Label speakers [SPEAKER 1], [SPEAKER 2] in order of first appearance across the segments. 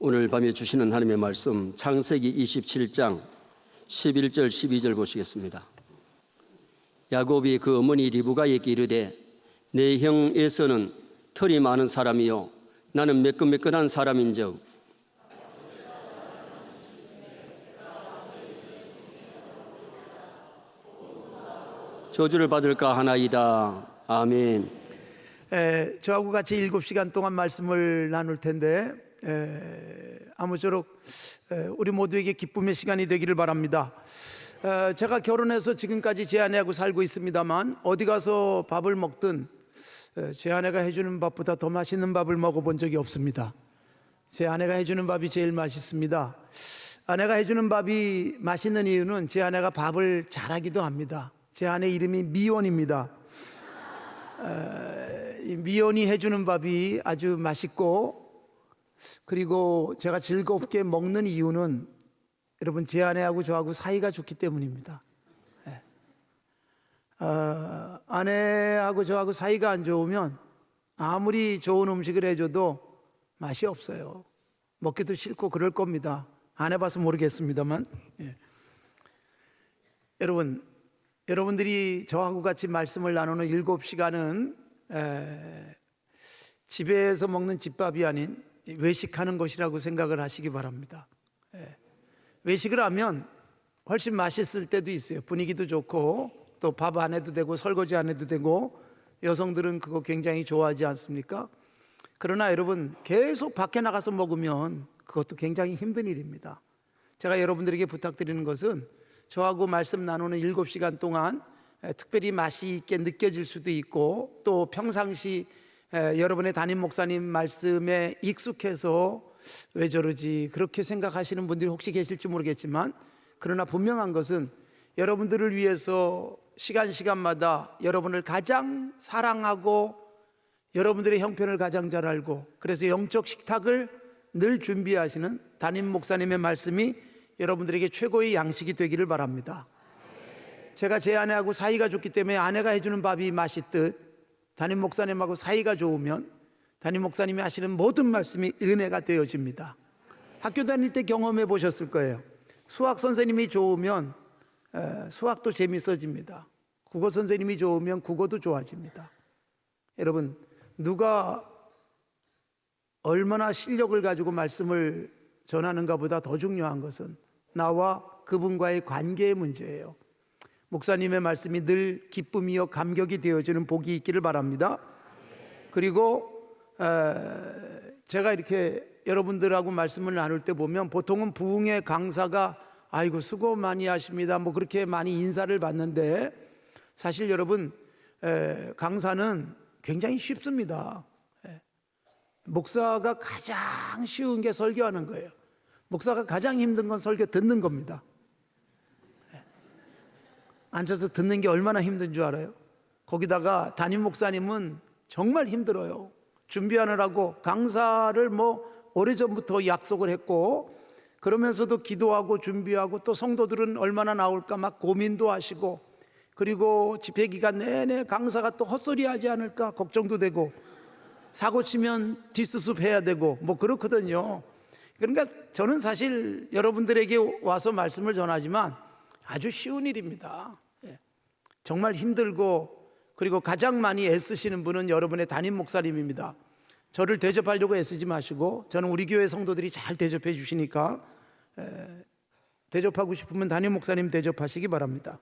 [SPEAKER 1] 오늘 밤에 주시는 하나님의 말씀 창세기 27장 11절 12절 보시겠습니다. 야곱이 그 어머니 리브가에게 이르되 내 형 에서는 털이 많은 사람이요 나는 매끈매끈한 사람인즉 저주를 받을까 하나이다. 아멘.
[SPEAKER 2] 저하고 같이 7시간 동안 말씀을 나눌 텐데 아무쪼록 우리 모두에게 기쁨의 시간이 되기를 바랍니다. 제가 결혼해서 지금까지 제 아내하고 살고 있습니다만 어디 가서 밥을 먹든 제 아내가 해주는 밥보다 더 맛있는 밥을 먹어본 적이 없습니다. 제 아내가 해주는 밥이 제일 맛있습니다. 아내가 해주는 밥이 맛있는 이유는 제 아내가 밥을 잘하기도 합니다. 제 아내 이름이 미원입니다. 미연이 해주는 밥이 아주 맛있고, 그리고 제가 즐겁게 먹는 이유는 여러분 제 아내하고 저하고 사이가 좋기 때문입니다. 아내하고 저하고 사이가 안 좋으면 아무리 좋은 음식을 해줘도 맛이 없어요. 먹기도 싫고 그럴 겁니다. 안 해봐서 모르겠습니다만. 여러분들이 저하고 같이 말씀을 나누는 7시간은 집에서 먹는 집밥이 아닌 외식하는 것이라고 생각을 하시기 바랍니다. 외식을 하면 훨씬 맛있을 때도 있어요. 분위기도 좋고 또 밥 안 해도 되고 설거지 안 해도 되고 여성들은 그거 굉장히 좋아하지 않습니까? 그러나 여러분 계속 밖에 나가서 먹으면 그것도 굉장히 힘든 일입니다. 제가 여러분들에게 부탁드리는 것은 저하고 말씀 나누는 7시간 동안 특별히 맛이 있게 느껴질 수도 있고 또 평상시 여러분의 담임 목사님 말씀에 익숙해서 왜 저러지 그렇게 생각하시는 분들이 혹시 계실지 모르겠지만, 그러나 분명한 것은 여러분들을 위해서 시간마다 여러분을 가장 사랑하고 여러분들의 형편을 가장 잘 알고 그래서 영적 식탁을 늘 준비하시는 담임 목사님의 말씀이 여러분들에게 최고의 양식이 되기를 바랍니다. 제가 제 아내하고 사이가 좋기 때문에 아내가 해주는 밥이 맛있듯 담임 목사님하고 사이가 좋으면 담임 목사님이 하시는 모든 말씀이 은혜가 되어집니다. 학교 다닐 때 경험해 보셨을 거예요. 수학 선생님이 좋으면 수학도 재밌어집니다. 국어 선생님이 좋으면 국어도 좋아집니다. 여러분, 누가 얼마나 실력을 가지고 말씀을 전하는가 보다 더 중요한 것은 나와 그분과의 관계의 문제예요. 목사님의 말씀이 늘 기쁨이요 감격이 되어지는 복이 있기를 바랍니다. 그리고 제가 이렇게 여러분들하고 말씀을 나눌 때 보면 보통은 부흥의 강사가 아이고 수고 많이 하십니다 뭐 그렇게 많이 인사를 받는데, 사실 여러분 강사는 굉장히 쉽습니다. 목사가 가장 쉬운 게 설교하는 거예요. 목사가 가장 힘든 건 설교 듣는 겁니다. 앉아서 듣는 게 얼마나 힘든 줄 알아요? 거기다가 담임 목사님은 정말 힘들어요. 준비하느라고 강사를 오래전부터 약속을 했고 그러면서도 기도하고 준비하고 또 성도들은 얼마나 나올까 막 고민도 하시고, 그리고 집회 기간 내내 강사가 또 헛소리 하지 않을까 걱정도 되고 사고 치면 뒷수습 해야 되고 그렇거든요. 그러니까 저는 사실 여러분들에게 와서 말씀을 전하지만 아주 쉬운 일입니다. 정말 힘들고 그리고 가장 많이 애쓰시는 분은 여러분의 담임 목사님입니다. 저를 대접하려고 애쓰지 마시고 저는 우리 교회 성도들이 잘 대접해 주시니까 대접하고 싶으면 담임 목사님 대접하시기 바랍니다.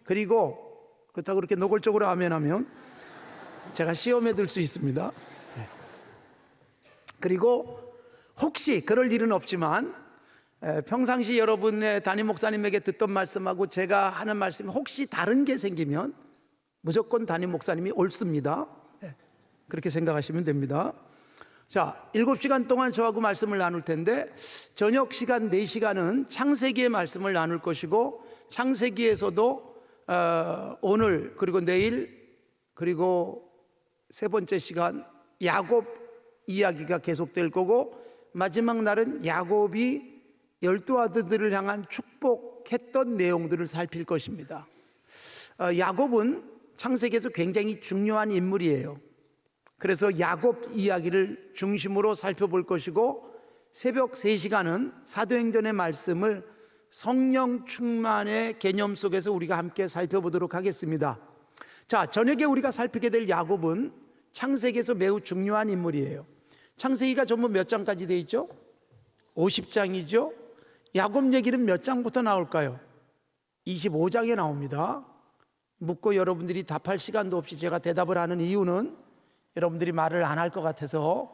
[SPEAKER 2] 그리고 그렇다고 그렇게 노골적으로 아멘하면 제가 시험에 들 수 있습니다. 그리고 혹시 그럴 일은 없지만 평상시 여러분의 담임 목사님에게 듣던 말씀하고 제가 하는 말씀이 혹시 다른 게 생기면 무조건 담임 목사님이 옳습니다. 그렇게 생각하시면 됩니다. 자, 7시간 동안 저하고 말씀을 나눌 텐데 저녁 시간 4시간은 창세기의 말씀을 나눌 것이고, 창세기에서도 오늘 그리고 내일 그리고 세 번째 시간 야곱 이야기가 계속될 거고, 마지막 날은 야곱이 12아들들을 향한 축복했던 내용들을 살필 것입니다. 야곱은 창세기에서 굉장히 중요한 인물이에요. 그래서 야곱 이야기를 중심으로 살펴볼 것이고, 새벽 3시간은 사도행전의 말씀을 성령 충만의 개념 속에서 우리가 함께 살펴보도록 하겠습니다. 자, 저녁에 우리가 살피게 될 야곱은 창세기에서 매우 중요한 인물이에요. 창세기가 전부 몇 장까지 되어 있죠? 50장이죠. 야곱 얘기는 몇 장부터 나올까요? 25장에 나옵니다. 묻고 여러분들이 답할 시간도 없이 제가 대답을 하는 이유는 여러분들이 말을 안 할 것 같아서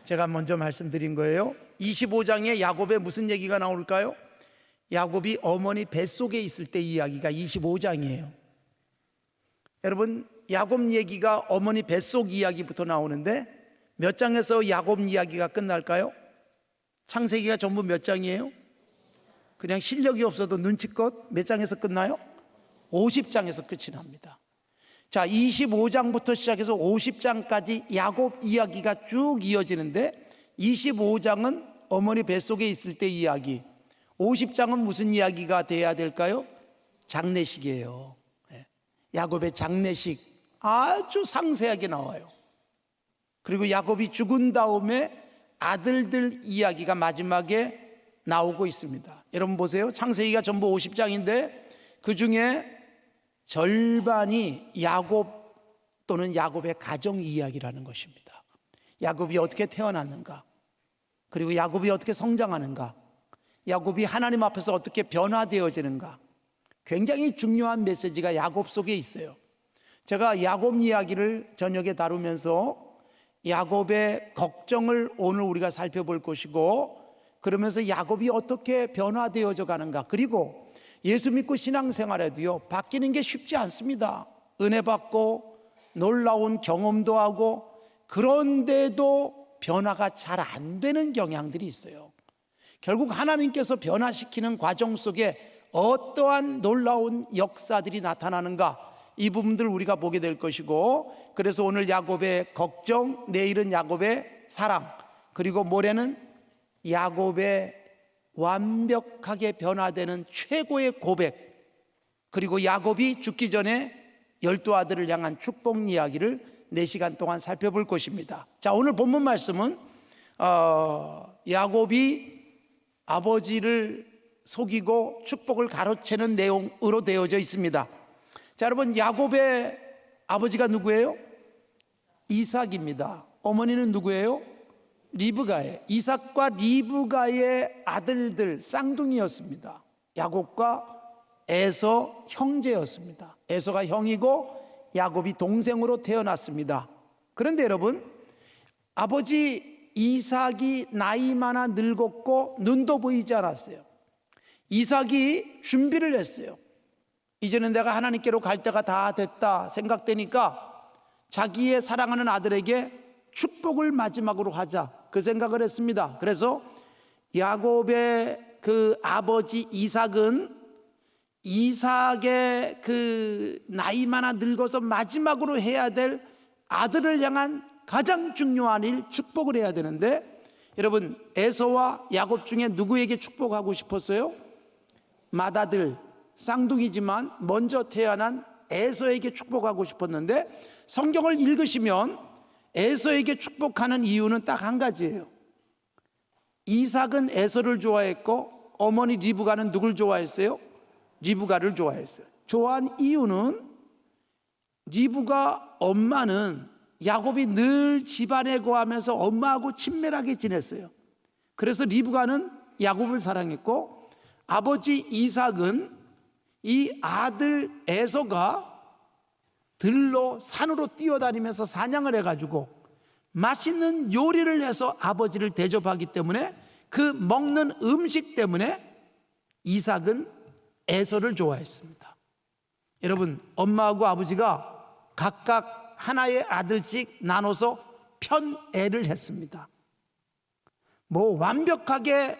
[SPEAKER 2] 제가 먼저 말씀드린 거예요. 25장에 야곱의 무슨 얘기가 나올까요? 야곱이 어머니 뱃속에 있을 때 이야기가 25장이에요. 여러분, 야곱 얘기가 어머니 뱃속 이야기부터 나오는데 몇 장에서 야곱 이야기가 끝날까요? 창세기가 전부 몇 장이에요? 그냥 실력이 없어도 눈치껏 몇 장에서 끝나요? 50장에서 끝이 납니다. 자, 25장부터 시작해서 50장까지 야곱 이야기가 쭉 이어지는데 25장은 어머니 뱃속에 있을 때 이야기, 50장은 무슨 이야기가 돼야 될까요? 장례식이에요. 야곱의 장례식 아주 상세하게 나와요. 그리고 야곱이 죽은 다음에 아들들 이야기가 마지막에 나오고 있습니다. 여러분 보세요. 창세기가 전부 50장인데 그 중에 절반이 야곱 또는 야곱의 가정 이야기라는 것입니다. 야곱이 어떻게 태어났는가, 그리고 야곱이 어떻게 성장하는가, 야곱이 하나님 앞에서 어떻게 변화되어지는가, 굉장히 중요한 메시지가 야곱 속에 있어요. 제가 야곱 이야기를 저녁에 다루면서 야곱의 걱정을 오늘 우리가 살펴볼 것이고, 그러면서 야곱이 어떻게 변화되어져 가는가, 그리고 예수 믿고 신앙생활에도요 바뀌는 게 쉽지 않습니다. 은혜 받고 놀라운 경험도 하고 그런데도 변화가 잘 안 되는 경향들이 있어요. 결국 하나님께서 변화시키는 과정 속에 어떠한 놀라운 역사들이 나타나는가, 이 부분들 우리가 보게 될 것이고, 그래서 오늘 야곱의 걱정, 내일은 야곱의 사랑, 그리고 모레는 야곱의 완벽하게 변화되는 최고의 고백, 그리고 야곱이 죽기 전에 12아들을 향한 축복 이야기를 4시간 동안 살펴볼 것입니다. 자, 오늘 본문 말씀은 야곱이 아버지를 속이고 축복을 가로채는 내용으로 되어져 있습니다. 자, 여러분, 야곱의 아버지가 누구예요? 이삭입니다. 어머니는 누구예요? 리브가예요. 이삭과 리브가의 아들들 쌍둥이였습니다. 야곱과 에서 형제였습니다. 에서가 형이고 야곱이 동생으로 태어났습니다. 그런데 여러분, 아버지 이삭이 나이 많아 늙었고 눈도 보이지 않았어요. 이삭이 준비를 했어요. 이제는 내가 하나님께로 갈 때가 다 됐다 생각되니까 자기의 사랑하는 아들에게 축복을 마지막으로 하자, 그 생각을 했습니다. 그래서 야곱의 그 아버지 이삭은 이삭의 그 나이 많아 늙어서 마지막으로 해야 될 아들을 향한 가장 중요한 일, 축복을 해야 되는데, 여러분, 에서와 야곱 중에 누구에게 축복하고 싶었어요? 맏아들, 쌍둥이지만 먼저 태어난 에서에게 축복하고 싶었는데, 성경을 읽으시면 에서에게 축복하는 이유는 딱 한 가지예요. 이삭은 에서를 좋아했고 어머니 리브가는 누굴 좋아했어요? 리브가를 좋아했어요. 좋아한 이유는 리브가 엄마는 야곱이 늘 집안에 거하면서 엄마하고 친밀하게 지냈어요. 그래서 리브가는 야곱을 사랑했고, 아버지 이삭은 이 아들 에서가 들로 산으로 뛰어다니면서 사냥을 해가지고 맛있는 요리를 해서 아버지를 대접하기 때문에, 그 먹는 음식 때문에 이삭은 에서를 좋아했습니다. 여러분, 엄마하고 아버지가 각각 하나의 아들씩 나눠서 편애를 했습니다. 뭐 완벽하게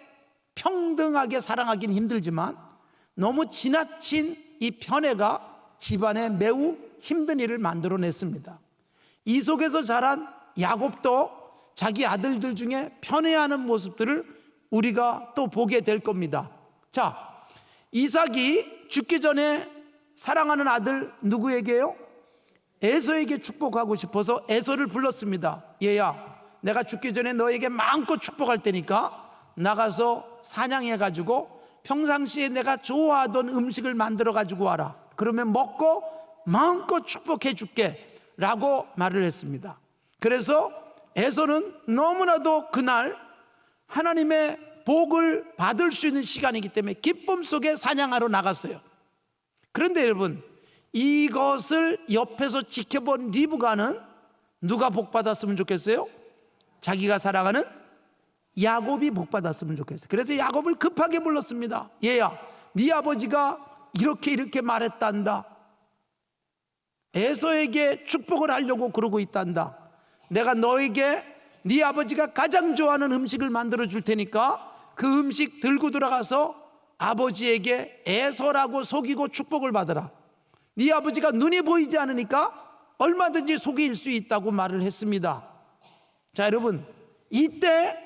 [SPEAKER 2] 평등하게 사랑하기는 힘들지만 너무 지나친 이 편애가 집안에 매우 힘든 일을 만들어냈습니다. 이 속에서 자란 야곱도 자기 아들들 중에 편애하는 모습들을 우리가 또 보게 될 겁니다. 자, 이삭이 죽기 전에 사랑하는 아들 누구에게요? 에서에게 축복하고 싶어서 에서를 불렀습니다. 얘야, 내가 죽기 전에 너에게 마음껏 축복할 테니까 나가서 사냥해가지고 평상시에 내가 좋아하던 음식을 만들어가지고 와라. 그러면 먹고 마음껏 축복해 줄게 라고 말을 했습니다. 그래서 에서는 너무나도 그날 하나님의 복을 받을 수 있는 시간이기 때문에 기쁨 속에 사냥하러 나갔어요. 그런데 여러분, 이것을 옆에서 지켜본 리브가는 누가 복 받았으면 좋겠어요? 자기가 사랑하는 야곱이 복 받았으면 좋겠어요. 그래서 야곱을 급하게 불렀습니다. 얘야, 네 아버지가 이렇게 말했단다. 에서에게 축복을 하려고 그러고 있단다. 내가 너에게 네 아버지가 가장 좋아하는 음식을 만들어 줄 테니까 그 음식 들고 들어가서 아버지에게 에서라고 속이고 축복을 받으라. 네 아버지가 눈이 보이지 않으니까 얼마든지 속일 수 있다고 말을 했습니다. 자, 여러분, 이때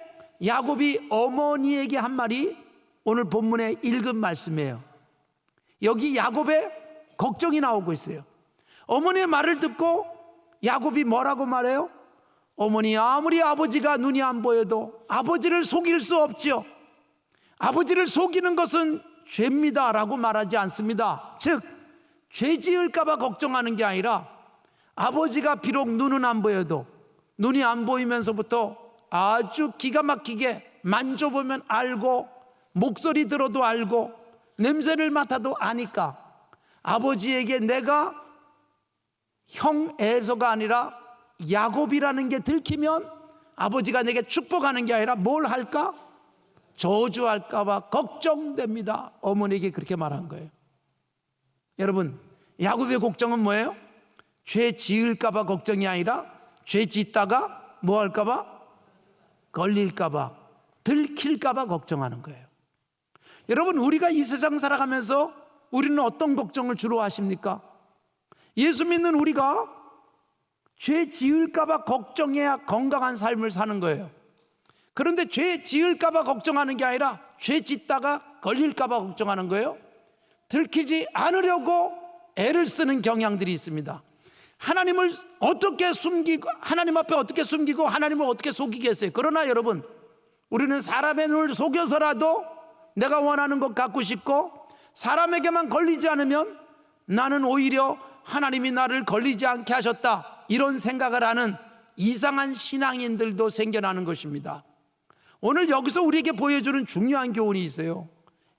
[SPEAKER 2] 야곱이 어머니에게 한 말이 오늘 본문에 읽은 말씀이에요. 여기 야곱의 걱정이 나오고 있어요. 어머니의 말을 듣고 야곱이 뭐라고 말해요? 어머니, 아무리 아버지가 눈이 안 보여도 아버지를 속일 수 없죠. 아버지를 속이는 것은 죄입니다 라고 말하지 않습니다. 즉, 죄 지을까 봐 걱정하는 게 아니라 아버지가 비록 눈은 안 보여도 눈이 안 보이면서부터 아주 기가 막히게 만져보면 알고 목소리 들어도 알고 냄새를 맡아도 아니까 아버지에게 내가 형 에서가 아니라 야곱이라는 게 들키면 아버지가 내게 축복하는 게 아니라 뭘 할까? 저주할까 봐 걱정됩니다. 어머니에게 그렇게 말한 거예요. 여러분, 야곱의 걱정은 뭐예요? 죄 지을까 봐 걱정이 아니라 죄 짓다가 뭐 할까 봐? 걸릴까 봐, 들킬까 봐 걱정하는 거예요. 여러분, 우리가 이 세상 살아가면서 우리는 어떤 걱정을 주로 하십니까? 예수 믿는 우리가 죄 지을까 봐 걱정해야 건강한 삶을 사는 거예요. 그런데 죄 지을까 봐 걱정하는 게 아니라 죄 짓다가 걸릴까 봐 걱정하는 거예요. 들키지 않으려고 애를 쓰는 경향들이 있습니다. 하나님을 어떻게 숨기고, 하나님 앞에 어떻게 숨기고 하나님을 어떻게 속이겠어요? 그러나 여러분, 우리는 사람의 눈을 속여서라도 내가 원하는 것 갖고 싶고 사람에게만 걸리지 않으면 나는 오히려 하나님이 나를 걸리지 않게 하셨다, 이런 생각을 하는 이상한 신앙인들도 생겨나는 것입니다. 오늘 여기서 우리에게 보여주는 중요한 교훈이 있어요.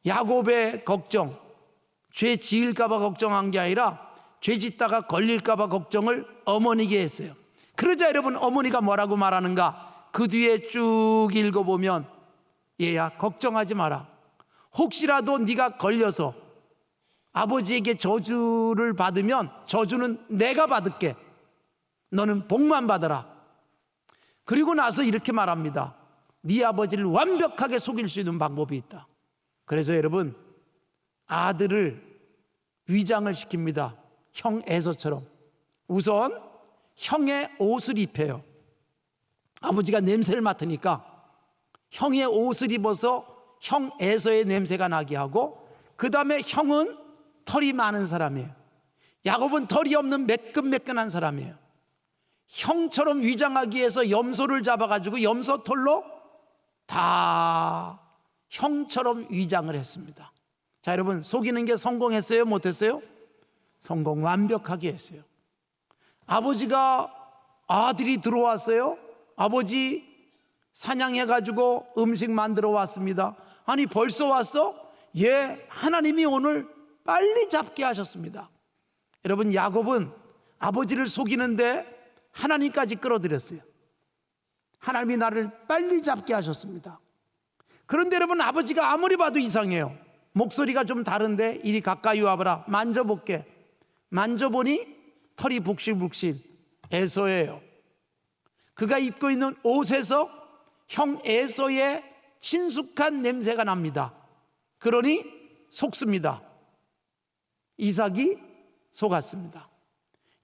[SPEAKER 2] 야곱의 걱정, 죄 지을까 봐 걱정한 게 아니라 죄 짓다가 걸릴까 봐 걱정을 어머니에게 했어요. 그러자 여러분, 어머니가 뭐라고 말하는가? 그 뒤에 쭉 읽어보면, 얘야, 걱정하지 마라. 혹시라도 네가 걸려서 아버지에게 저주를 받으면 저주는 내가 받을게. 너는 복만 받아라. 그리고 나서 이렇게 말합니다. 네 아버지를 완벽하게 속일 수 있는 방법이 있다. 그래서 여러분, 아들을 위장을 시킵니다. 형 에서처럼. 우선 형의 옷을 입혀요. 아버지가 냄새를 맡으니까 형의 옷을 입어서 형 에서의 냄새가 나게 하고, 그 다음에 형은 털이 많은 사람이에요. 야곱은 털이 없는 매끈매끈한 사람이에요. 형처럼 위장하기 위해서 염소를 잡아가지고 염소털로 다 형처럼 위장을 했습니다. 자, 여러분, 속이는 게 성공했어요? 못했어요? 성공 완벽하게 했어요. 아버지가 아들이 들어왔어요. 아버지 사냥해가지고 음식 만들어 왔습니다. 아니, 벌써 왔어? 예, 하나님이 오늘 빨리 잡게 하셨습니다. 여러분, 야곱은 아버지를 속이는데 하나님까지 끌어들였어요. 하나님이 나를 빨리 잡게 하셨습니다. 그런데 여러분, 아버지가 아무리 봐도 이상해요. 목소리가 좀 다른데 이리 가까이 와봐라. 만져볼게. 만져보니 털이 북실북실. 에서예요. 그가 입고 있는 옷에서 형 에서의 친숙한 냄새가 납니다. 그러니 속습니다. 이삭이 속았습니다.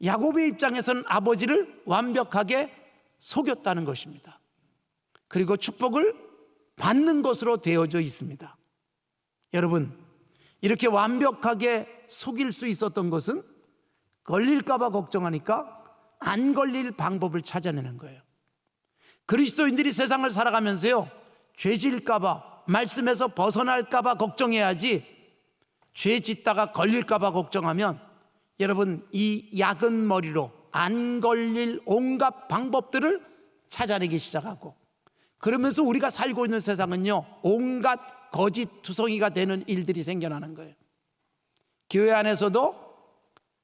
[SPEAKER 2] 야곱의 입장에서는 아버지를 완벽하게 속였다는 것입니다. 그리고 축복을 받는 것으로 되어져 있습니다. 여러분, 이렇게 완벽하게 속일 수 있었던 것은 걸릴까 봐 걱정하니까 안 걸릴 방법을 찾아내는 거예요. 그리스도인들이 세상을 살아가면서요, 죄 질까봐, 말씀에서 벗어날까봐 걱정해야지, 죄 짓다가 걸릴까봐 걱정하면 여러분 이 약은 머리로 안 걸릴 온갖 방법들을 찾아내기 시작하고, 그러면서 우리가 살고 있는 세상은요, 온갖 거짓투성이가 되는 일들이 생겨나는 거예요. 교회 안에서도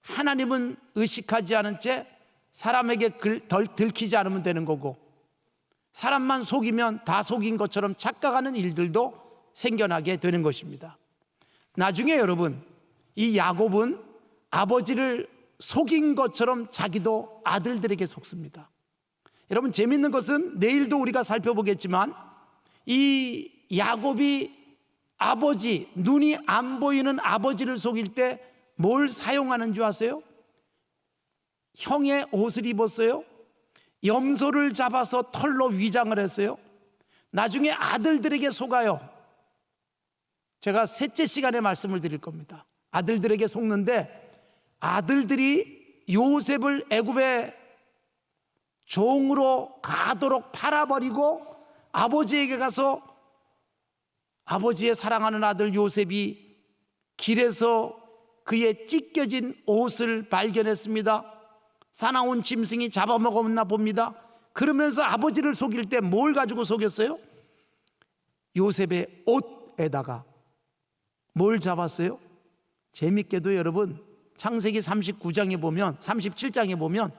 [SPEAKER 2] 하나님은 의식하지 않은 채 사람에게 들키지 않으면 되는 거고, 사람만 속이면 다 속인 것처럼 착각하는 일들도 생겨나게 되는 것입니다. 나중에 여러분, 이 야곱은 아버지를 속인 것처럼 자기도 아들들에게 속습니다. 여러분, 재밌는 것은 내일도 우리가 살펴보겠지만 이 야곱이 아버지, 눈이 안 보이는 아버지를 속일 때 뭘 사용하는 줄 아세요? 형의 옷을 입었어요. 염소를 잡아서 털로 위장을 했어요. 나중에 아들들에게 속아요. 제가 셋째 시간에 말씀을 드릴 겁니다. 아들들에게 속는데, 아들들이 요셉을 애굽의 종으로 가도록 팔아버리고 아버지에게 가서 아버지의 사랑하는 아들 요셉이 길에서 그의 찢겨진 옷을 발견했습니다. 사나운 짐승이 잡아먹었나 봅니다. 그러면서 아버지를 속일 때 뭘 가지고 속였어요? 요셉의 옷에다가 뭘 잡았어요? 재밌게도 여러분, 창세기 39장에 보면, 37장에 보면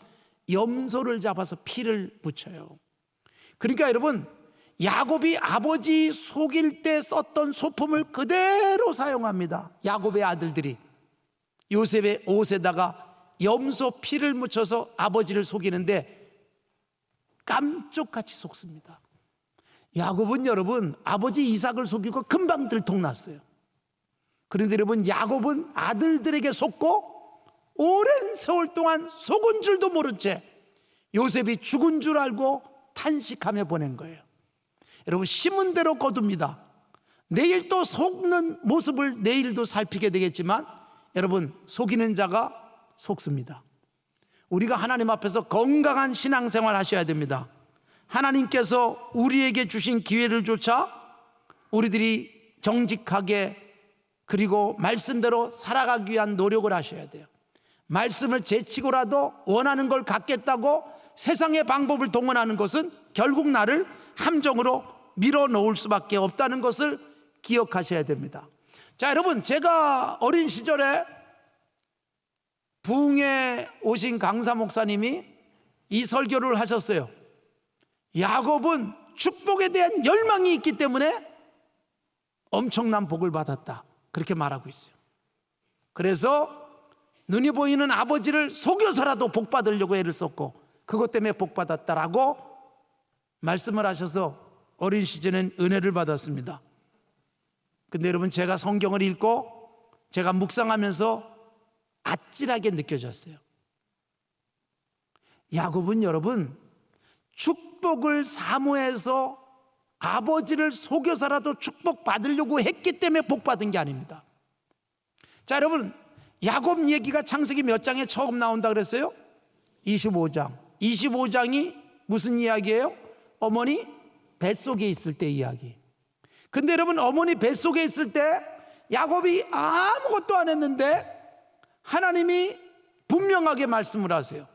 [SPEAKER 2] 염소를 잡아서 피를 묻혀요. 그러니까 여러분, 야곱이 아버지 속일 때 썼던 소품을 그대로 사용합니다. 야곱의 아들들이 요셉의 옷에다가 염소 피를 묻혀서 아버지를 속이는데 깜짝같이 속습니다. 야곱은 여러분, 아버지 이삭을 속이고 금방 들통났어요. 그런데 여러분, 야곱은 아들들에게 속고 오랜 세월 동안 속은 줄도 모른 채 요셉이 죽은 줄 알고 탄식하며 보낸 거예요. 여러분, 심은 대로 거둡니다. 내일 또 속는 모습을 내일도 살피게 되겠지만 여러분, 속이는 자가 속습니다. 우리가 하나님 앞에서 건강한 신앙생활 하셔야 됩니다. 하나님께서 우리에게 주신 기회를 조차 우리들이 정직하게 그리고 말씀대로 살아가기 위한 노력을 하셔야 돼요. 말씀을 제치고라도 원하는 걸 갖겠다고 세상의 방법을 동원하는 것은 결국 나를 함정으로 밀어놓을 수밖에 없다는 것을 기억하셔야 됩니다. 자, 여러분, 제가 어린 시절에 부흥에 오신 강사 목사님이 이 설교를 하셨어요. 야곱은 축복에 대한 열망이 있기 때문에 엄청난 복을 받았다, 그렇게 말하고 있어요. 그래서 눈이 보이는 아버지를 속여서라도 복 받으려고 애를 썼고 그것 때문에 복 받았다라고 말씀을 하셔서 어린 시절엔 은혜를 받았습니다. 근데 여러분, 제가 성경을 읽고 제가 묵상하면서 아찔하게 느껴졌어요. 야곱은 여러분, 축복을 사모해서 아버지를 속여서라도 축복 받으려고 했기 때문에 복 받은 게 아닙니다. 자, 여러분, 야곱 얘기가 창세기 몇 장에 처음 나온다 그랬어요? 25장. 25장이 무슨 이야기예요? 어머니 뱃속에 있을 때 이야기. 근데 여러분, 어머니 뱃속에 있을 때 야곱이 아무것도 안 했는데 하나님이 분명하게 말씀을 하세요.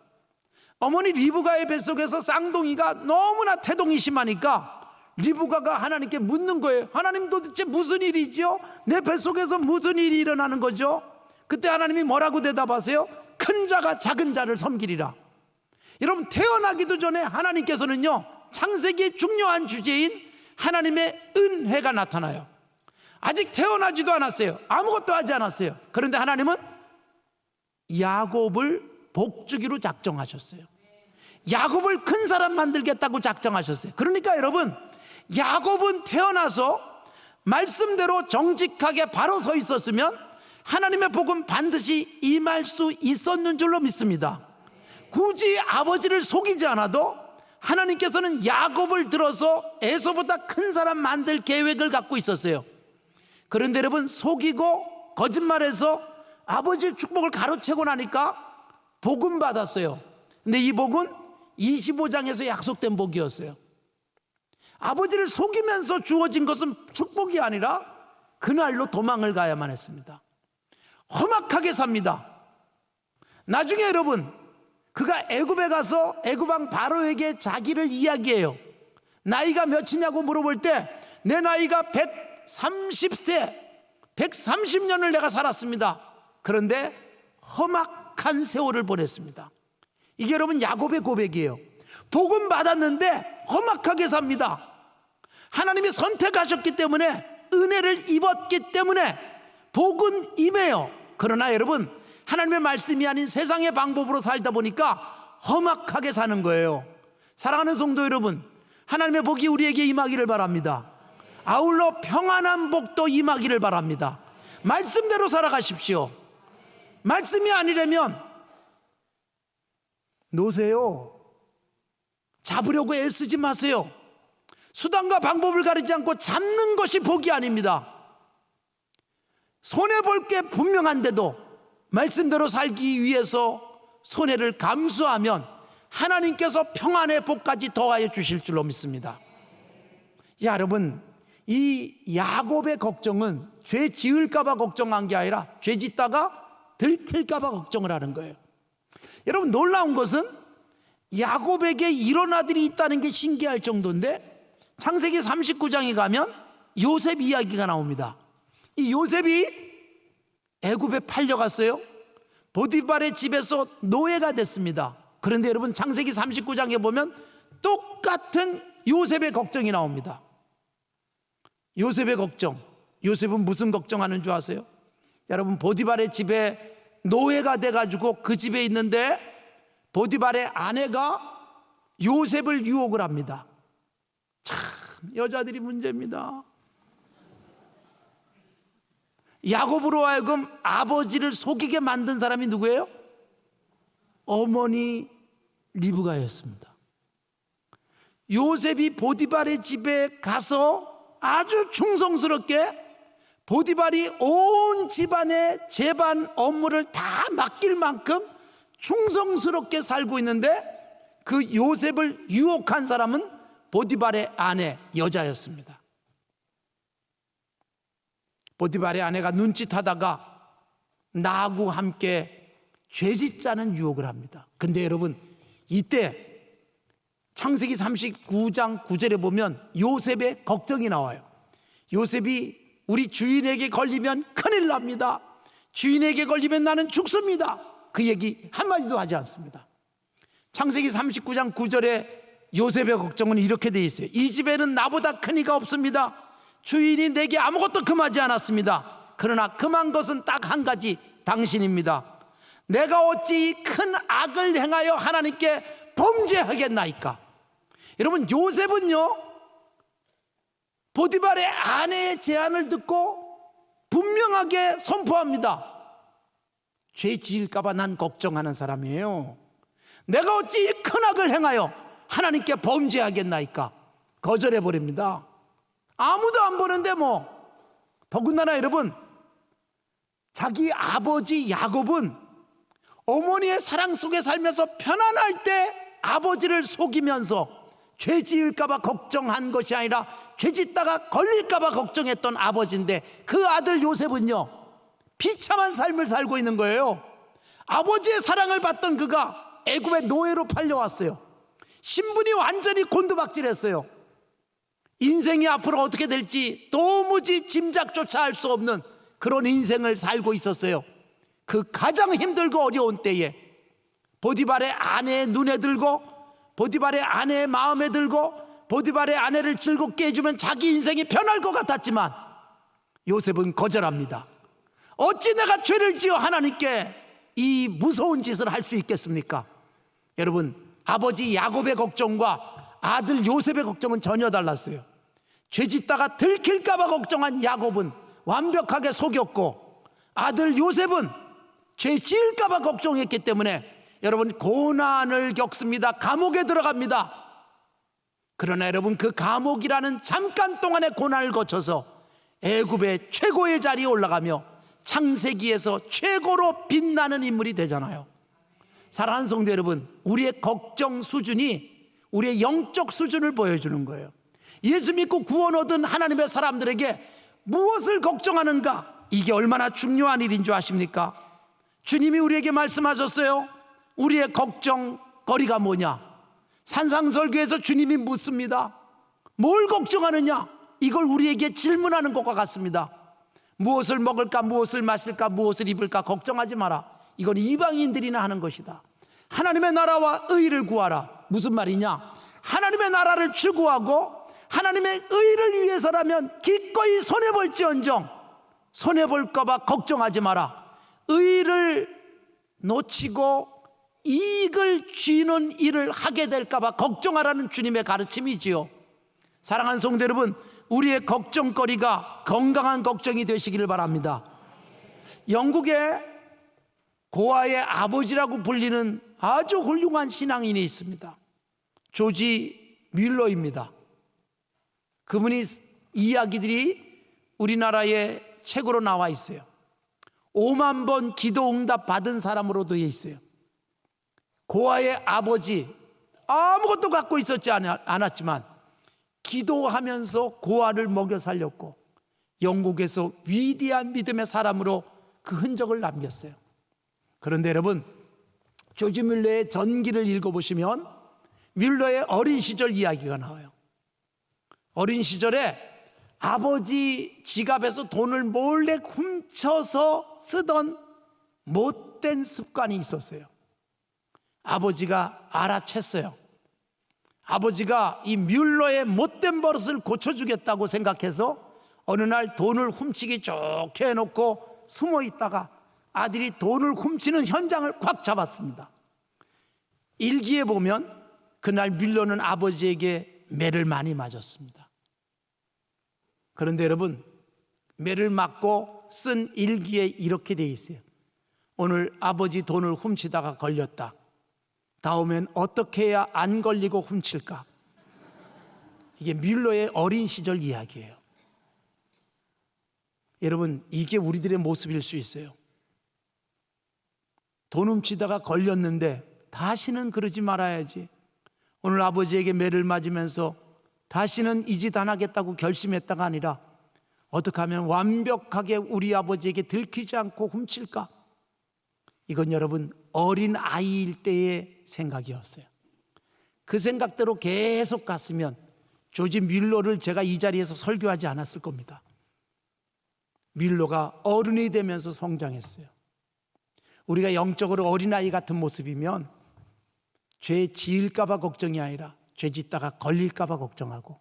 [SPEAKER 2] 어머니 리브가의 뱃속에서 쌍둥이가 너무나 태동이 심하니까 리브가가 하나님께 묻는 거예요. 하나님, 도대체 무슨 일이죠? 내 뱃속에서 무슨 일이 일어나는 거죠? 그때 하나님이 뭐라고 대답하세요? 큰 자가 작은 자를 섬기리라. 여러분, 태어나기도 전에 하나님께서는요, 창세기의 중요한 주제인 하나님의 은혜가 나타나요. 아직 태어나지도 않았어요. 아무것도 하지 않았어요. 그런데 하나님은 야곱을 복주기로 작정하셨어요. 야곱을 큰 사람 만들겠다고 작정하셨어요. 그러니까 여러분, 야곱은 태어나서 말씀대로 정직하게 바로 서 있었으면 하나님의 복은 반드시 임할 수 있었는 줄로 믿습니다. 굳이 아버지를 속이지 않아도 하나님께서는 야곱을 들어서 에서보다 큰 사람 만들 계획을 갖고 있었어요. 그런데 여러분, 속이고 거짓말해서 아버지의 축복을 가로채고 나니까 복은 받았어요. 근데 이 복은 25장에서 약속된 복이었어요. 아버지를 속이면서 주어진 것은 축복이 아니라 그날로 도망을 가야만 했습니다. 험악하게 삽니다. 나중에 여러분, 그가 애굽에 가서 애굽왕 바로에게 자기를 이야기해요. 나이가 몇이냐고 물어볼 때 내 나이가 130세, 130년을 내가 살았습니다. 그런데 험악한 세월을 보냈습니다. 이게 여러분 야곱의 고백이에요. 복음 받았는데 험악하게 삽니다. 하나님이 선택하셨기 때문에, 은혜를 입었기 때문에 복은 임해요. 그러나 여러분, 하나님의 말씀이 아닌 세상의 방법으로 살다 보니까 험악하게 사는 거예요. 사랑하는 성도 여러분, 하나님의 복이 우리에게 임하기를 바랍니다. 아울러 평안한 복도 임하기를 바랍니다. 말씀대로 살아가십시오. 말씀이 아니라면 놓으세요. 잡으려고 애쓰지 마세요. 수단과 방법을 가리지 않고 잡는 것이 복이 아닙니다. 손해볼 게 분명한데도 말씀대로 살기 위해서 손해를 감수하면 하나님께서 평안의 복까지 더하여 주실 줄로 믿습니다. 여러분, 이 야곱의 걱정은 죄 지을까 봐 걱정한 게 아니라 죄 짓다가 들킬까 봐 걱정을 하는 거예요. 여러분, 놀라운 것은 야곱에게 이런 아들이 있다는 게 신기할 정도인데, 창세기 39장에 가면 요셉 이야기가 나옵니다. 이 요셉이 애굽에 팔려갔어요. 보디발의 집에서 노예가 됐습니다. 그런데 여러분, 창세기 39장에 보면 똑같은 요셉의 걱정이 나옵니다. 요셉의 걱정, 요셉은 무슨 걱정하는 줄 아세요? 여러분, 보디발의 집에 노예가 돼가지고 그 집에 있는데 보디발의 아내가 요셉을 유혹을 합니다. 참, 여자들이 문제입니다. 야곱으로 하여금 아버지를 속이게 만든 사람이 누구예요? 어머니 리브가였습니다. 요셉이 보디발의 집에 가서 아주 충성스럽게 보디발이 온 집안의 재반 업무를 다 맡길 만큼 충성스럽게 살고 있는데, 그 요셉을 유혹한 사람은 보디발의 아내 여자였습니다. 보디발의 아내가 눈짓하다가 나하고 함께 죄짓자는 유혹을 합니다. 근데 여러분, 이때 창세기 39장 9절에 보면 요셉의 걱정이 나와요. 요셉이 우리 주인에게 걸리면 큰일 납니다. 주인에게 걸리면 나는 죽습니다. 그 얘기 한마디도 하지 않습니다. 창세기 39장 9절에 요셉의 걱정은 이렇게 돼 있어요. 이 집에는 나보다 큰 이가 없습니다. 주인이 내게 아무것도 금하지 않았습니다. 그러나 금한 것은 딱 한 가지, 당신입니다. 내가 어찌 큰 악을 행하여 하나님께 범죄하겠나이까. 여러분, 요셉은요, 보디발의 아내의 제안을 듣고 분명하게 선포합니다. 죄 지을까 봐 난 걱정하는 사람이에요. 내가 어찌 큰 악을 행하여 하나님께 범죄하겠나이까. 거절해버립니다. 아무도 안 보는데 뭐. 더군다나 여러분, 자기 아버지 야곱은 어머니의 사랑 속에 살면서 편안할 때 아버지를 속이면서 죄 지을까 봐 걱정한 것이 아니라 죄 짓다가 걸릴까 봐 걱정했던 아버지인데, 그 아들 요셉은요, 비참한 삶을 살고 있는 거예요. 아버지의 사랑을 받던 그가 애굽의 노예로 팔려왔어요. 신분이 완전히 곤두박질했어요. 인생이 앞으로 어떻게 될지 도무지 짐작조차 할 수 없는 그런 인생을 살고 있었어요. 그 가장 힘들고 어려운 때에 보디발의 아내의 눈에 들고, 보디발의 아내의 마음에 들고, 보디발의 아내를 즐겁게 해주면 자기 인생이 편할 것 같았지만 요셉은 거절합니다. 어찌 내가 죄를 지어 하나님께 이 무서운 짓을 할 수 있겠습니까? 여러분, 아버지 야곱의 걱정과 아들 요셉의 걱정은 전혀 달랐어요. 죄 짓다가 들킬까 봐 걱정한 야곱은 완벽하게 속였고, 아들 요셉은 죄 지을까 봐 걱정했기 때문에 여러분, 고난을 겪습니다. 감옥에 들어갑니다. 그러나 여러분, 그 감옥이라는 잠깐 동안의 고난을 거쳐서 애굽의 최고의 자리에 올라가며 창세기에서 최고로 빛나는 인물이 되잖아요. 사랑하는 성도 여러분, 우리의 걱정 수준이 우리의 영적 수준을 보여주는 거예요. 예수 믿고 구원 얻은 하나님의 사람들에게 무엇을 걱정하는가? 이게 얼마나 중요한 일인 줄 아십니까? 주님이 우리에게 말씀하셨어요. 우리의 걱정거리가 뭐냐? 산상설교에서 주님이 묻습니다. 뭘 걱정하느냐? 이걸 우리에게 질문하는 것과 같습니다. 무엇을 먹을까, 무엇을 마실까, 무엇을 입을까 걱정하지 마라. 이건 이방인들이나 하는 것이다. 하나님의 나라와 의를 구하라. 무슨 말이냐? 하나님의 나라를 추구하고 하나님의 의를 위해서라면 기꺼이 손해볼지언정 손해볼까 봐 걱정하지 마라. 의를 놓치고 이익을 쥐는 일을 하게 될까 봐 걱정하라는 주님의 가르침이지요. 사랑하는 성도 여러분, 우리의 걱정거리가 건강한 걱정이 되시기를 바랍니다. 영국에 고아의 아버지라고 불리는 아주 훌륭한 신앙인이 있습니다. 조지 뮬러입니다. 그분이 이야기들이 우리나라의 책으로 나와 있어요. 5만 번 기도 응답 받은 사람으로 되어 있어요. 고아의 아버지, 아무것도 갖고 있었지 않았지만 기도하면서 고아를 먹여 살렸고 영국에서 위대한 믿음의 사람으로 그 흔적을 남겼어요. 그런데 여러분, 조지 뮬러의 전기를 읽어보시면 뮬러의 어린 시절 이야기가 나와요. 어린 시절에 아버지 지갑에서 돈을 몰래 훔쳐서 쓰던 못된 습관이 있었어요. 아버지가 알아챘어요. 아버지가 이 뮬러의 못된 버릇을 고쳐주겠다고 생각해서 어느 날 돈을 훔치기 좋게 해놓고 숨어 있다가 아들이 돈을 훔치는 현장을 꽉 잡았습니다. 일기에 보면 그날 뮬러는 아버지에게 매를 많이 맞았습니다. 그런데 여러분, 매를 맞고 쓴 일기에 이렇게 돼 있어요. 오늘 아버지 돈을 훔치다가 걸렸다. 다음엔 어떻게 해야 안 걸리고 훔칠까? 이게 뮬러의 어린 시절 이야기예요. 여러분, 이게 우리들의 모습일 수 있어요. 돈 훔치다가 걸렸는데 다시는 그러지 말아야지. 오늘 아버지에게 매를 맞으면서 다시는 이 짓 안 하겠다고 결심했다가 아니라 어떻게 하면 완벽하게 우리 아버지에게 들키지 않고 훔칠까? 이건 여러분 어린 아이일 때의 생각이었어요. 그 생각대로 계속 갔으면 조지 뮬러를 제가 이 자리에서 설교하지 않았을 겁니다. 뮬러가 어른이 되면서 성장했어요. 우리가 영적으로 어린아이 같은 모습이면 죄 지을까 봐 걱정이 아니라 죄 짓다가 걸릴까 봐 걱정하고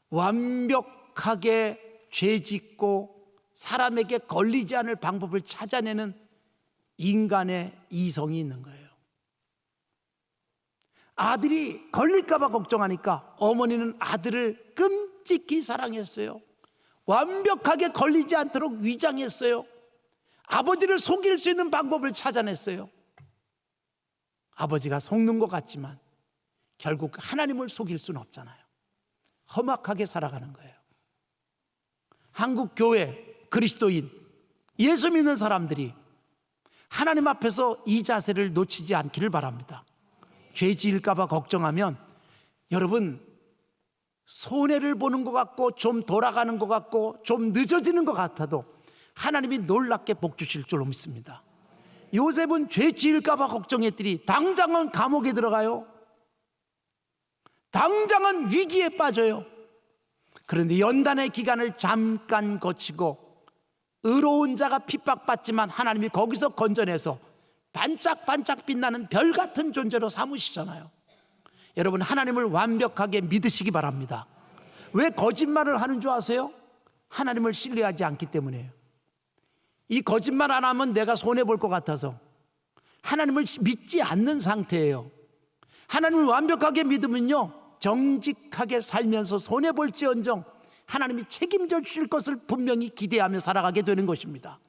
[SPEAKER 2] 완벽하게 죄 짓고 사람에게 걸리지 않을 방법을 찾아내는 인간의 이성이 있는 거예요. 아들이 걸릴까 봐 걱정하니까 어머니는 아들을 끔찍히 사랑했어요. 완벽하게 걸리지 않도록 위장했어요. 아버지를 속일 수 있는 방법을 찾아냈어요. 아버지가 속는 것 같지만 결국 하나님을 속일 수는 없잖아요. 험악하게 살아가는 거예요. 한국 교회, 그리스도인, 예수 믿는 사람들이 하나님 앞에서 이 자세를 놓치지 않기를 바랍니다. 죄 지을까 봐 걱정하면 여러분 손해를 보는 것 같고 좀 돌아가는 것 같고 좀 늦어지는 것 같아도 하나님이 놀랍게 복 주실 줄로 믿습니다. 요셉은 죄 지을까 봐 걱정했더니 당장은 감옥에 들어가요. 당장은 위기에 빠져요. 그런데 연단의 기간을 잠깐 거치고 의로운 자가 핍박받지만 하나님이 거기서 건져내서 반짝반짝 빛나는 별 같은 존재로 삼으시잖아요. 여러분 하나님을 완벽하게 믿으시기 바랍니다. 왜 거짓말을 하는 줄 아세요? 하나님을 신뢰하지 않기 때문이에요. 이 거짓말 안 하면 내가 손해볼 것 같아서 하나님을 믿지 않는 상태예요. 하나님을 완벽하게 믿으면요 정직하게 살면서 손해볼지언정 하나님이 책임져 주실 것을 분명히 기대하며 살아가게 되는 것입니다.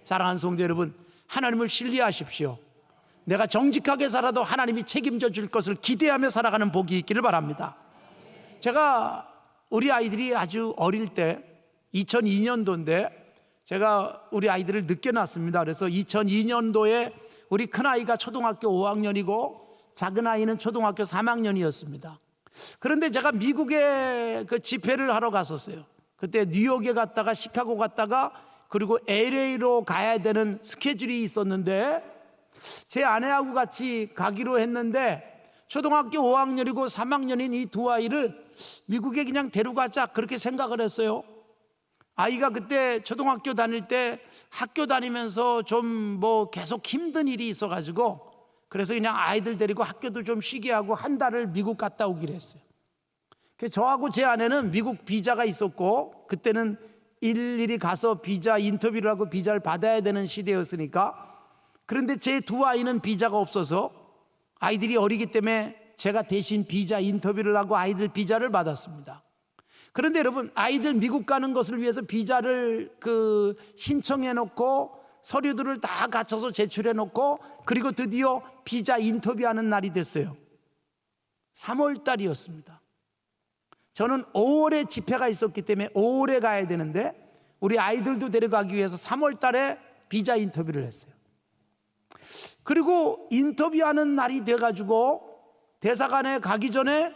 [SPEAKER 2] 사랑하는 성도 여러분, 하나님을 신뢰하십시오. 내가 정직하게 살아도 하나님이 책임져 줄 것을 기대하며 살아가는 복이 있기를 바랍니다. 제가 우리 아이들이 아주 어릴 때 2002년도인데 제가 우리 아이들을 늦게 낳았습니다. 그래서 2002년도에 우리 큰아이가 초등학교 5학년이고 작은 아이는 초등학교 3학년이었습니다. 그런데 제가 미국에 그 집회를 하러 갔었어요. 그때 뉴욕에 갔다가 시카고 갔다가 그리고 LA로 가야 되는 스케줄이 있었는데 제 아내하고 같이 가기로 했는데 초등학교 5학년이고 3학년인 이 두 아이를 미국에 그냥 데려가자 그렇게 생각을 했어요. 아이가 그때 초등학교 다닐 때 학교 다니면서 좀 뭐 계속 힘든 일이 있어가지고 그래서 그냥 아이들 데리고 학교도 좀 쉬게 하고 한 달을 미국 갔다 오기로 했어요. 저하고 제 아내는 미국 비자가 있었고 그때는 일일이 가서 비자 인터뷰를 하고 비자를 받아야 되는 시대였으니까, 그런데 제 두 아이는 비자가 없어서 아이들이 어리기 때문에 제가 대신 비자 인터뷰를 하고 아이들 비자를 받았습니다. 그런데 여러분, 아이들 미국 가는 것을 위해서 비자를 신청해 놓고 서류들을 다 갖춰서 제출해 놓고 그리고 드디어 비자 인터뷰하는 날이 됐어요. 3월 달이었습니다. 저는 5월에 집회가 있었기 때문에 5월에 가야 되는데 우리 아이들도 데려가기 위해서 3월 달에 비자 인터뷰를 했어요. 그리고 인터뷰하는 날이 돼가지고 대사관에 가기 전에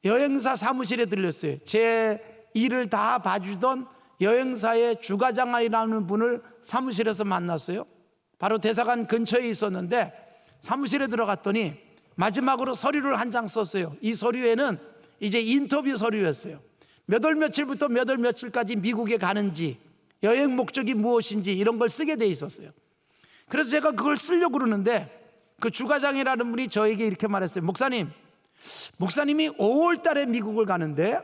[SPEAKER 2] 여행사 사무실에 들렸어요. 제 일을 다 봐주던 여행사의 주과장이라는 분을 사무실에서 만났어요. 바로 대사관 근처에 있었는데 사무실에 들어갔더니 마지막으로 서류를 한 장 썼어요. 이 서류에는 이제 인터뷰 서류였어요. 몇 월 며칠부터 몇 월 며칠까지 미국에 가는지, 여행 목적이 무엇인지 이런 걸 쓰게 돼 있었어요. 그래서 제가 그걸 쓰려고 그러는데 그 주과장이라는 분이 저에게 이렇게 말했어요. 목사님이 5월 달에 미국을 가는데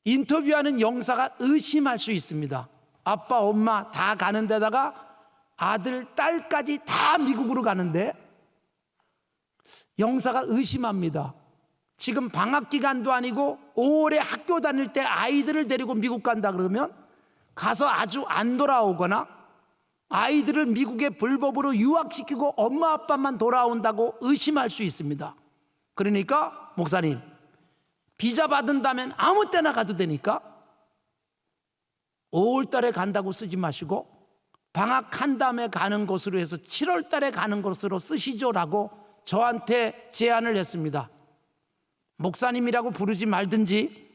[SPEAKER 2] 인터뷰하는 영사가 의심할 수 있습니다. 아빠, 엄마 다 가는 데다가 아들, 딸까지 다 미국으로 가는데 영사가 의심합니다. 지금 방학 기간도 아니고 5월에 학교 다닐 때 아이들을 데리고 미국 간다 그러면 가서 아주 안 돌아오거나 아이들을 미국에 불법으로 유학시키고 엄마 아빠만 돌아온다고 의심할 수 있습니다. 그러니까 목사님, 비자 받은다면 아무 때나 가도 되니까 5월 달에 간다고 쓰지 마시고 방학한 다음에 가는 것으로 해서 7월 달에 가는 것으로 쓰시죠라고 저한테 제안을 했습니다. 목사님이라고 부르지 말든지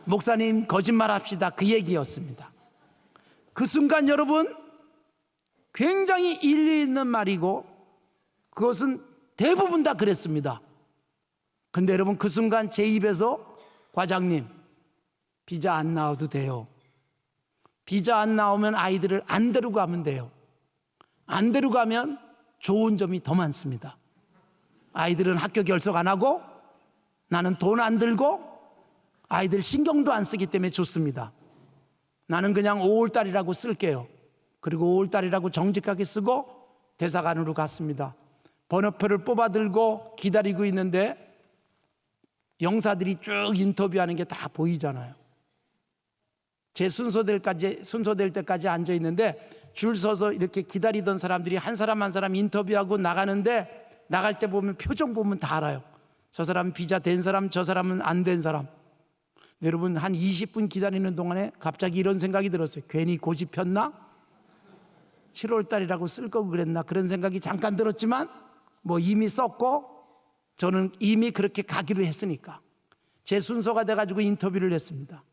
[SPEAKER 2] 목사님 거짓말합시다, 그 얘기였습니다. 그 순간 여러분, 굉장히 일리 있는 말이고 그것은 대부분 다 그랬습니다. 근데 여러분, 그 순간 제 입에서 과장님, 비자 안 나와도 돼요. 비자 안 나오면 아이들을 안 데리고 가면 돼요. 안 데리고 가면 좋은 점이 더 많습니다. 아이들은 학교 결석 안 하고 나는 돈 안 들고 아이들 신경도 안 쓰기 때문에 좋습니다. 나는 그냥 5월 달이라고 쓸게요. 그리고 5월 달이라고 정직하게 쓰고 대사관으로 갔습니다. 번호표를 뽑아 들고 기다리고 있는데 영사들이 쭉 인터뷰하는 게 다 보이잖아요. 제 순서될 때까지 앉아 있는데 줄 서서 이렇게 기다리던 사람들이 한 사람 한 사람 인터뷰하고 나가는데 나갈 때 보면 표정 보면 다 알아요. 저 사람은 비자 된 사람, 저 사람은 안 된 사람. 여러분, 한 20분 기다리는 동안에 갑자기 이런 생각이 들었어요. 괜히 고집 폈나? 7월 달이라고 쓸 거 그랬나? 그런 생각이 잠깐 들었지만 뭐 이미 썼고 저는 이미 그렇게 가기로 했으니까 제 순서가 돼가지고 인터뷰를 했습니다.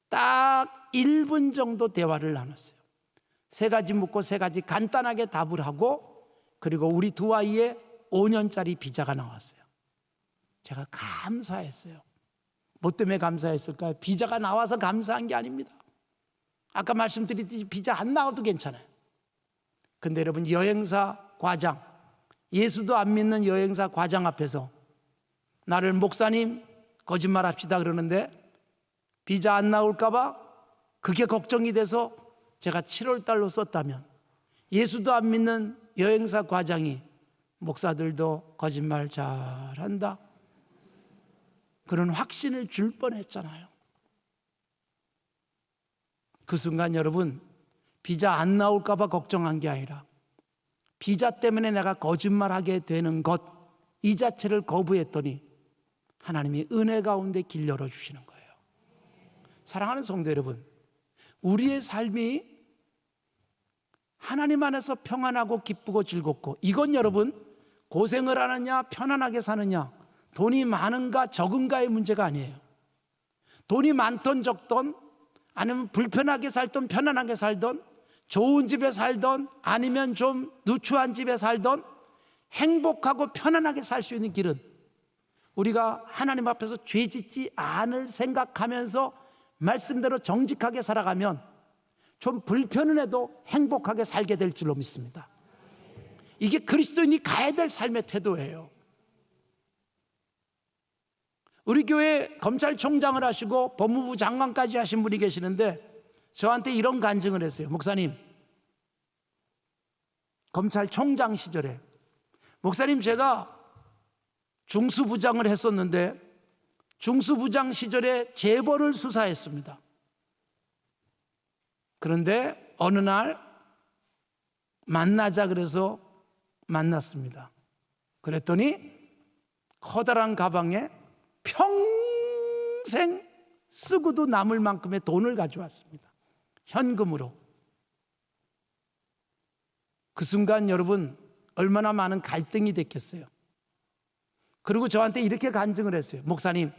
[SPEAKER 2] 딱 1분 정도 대화를 나눴어요. 3가지 묻고 3가지 간단하게 답을 하고 그리고 우리 두 아이의 5년짜리 비자가 나왔어요. 제가 감사했어요. 뭐 때문에 감사했을까요? 비자가 나와서 감사한 게 아닙니다. 아까 말씀드렸듯이 비자 안 나와도 괜찮아요. 근데 여러분, 여행사 과장, 예수도 안 믿는 여행사 과장 앞에서 나를 목사님 거짓말합시다 그러는데 비자 안 나올까 봐 그게 걱정이 돼서 제가 7월 달로 썼다면 예수도 안 믿는 여행사 과장이 목사들도 거짓말 잘한다, 그런 확신을 줄 뻔했잖아요. 그 순간 여러분, 비자 안 나올까 봐 걱정한 게 아니라 비자 때문에 내가 거짓말하게 되는 것 이 자체를 거부했더니 하나님이 은혜 가운데 길 열어주시는 거예요. 사랑하는 성도 여러분, 우리의 삶이 하나님 안에서 평안하고 기쁘고 즐겁고, 이건 여러분 고생을 하느냐 편안하게 사느냐 돈이 많은가 적은가의 문제가 아니에요. 돈이 많던 적던, 아니면 불편하게 살던 편안하게 살던, 좋은 집에 살던 아니면 좀 누추한 집에 살던, 행복하고 편안하게 살 수 있는 길은 우리가 하나님 앞에서 죄 짓지 않을 생각하면서 말씀대로 정직하게 살아가면 좀 불편은 해도 행복하게 살게 될 줄로 믿습니다. 이게 그리스도인이 가야 될 삶의 태도예요. 우리 교회 검찰총장을 하시고 법무부 장관까지 하신 분이 계시는데 저한테 이런 간증을 했어요. 목사님, 검찰총장 시절에 목사님, 제가 중수부장을 했었는데 중수부장 시절에 재벌을 수사했습니다. 그런데 어느 날 만나자 그래서 만났습니다. 그랬더니 커다란 가방에 평생 쓰고도 남을 만큼의 돈을 가져왔습니다. 현금으로. 그 순간 여러분 얼마나 많은 갈등이 됐겠어요. 그리고 저한테 이렇게 간증을 했어요. 목사님,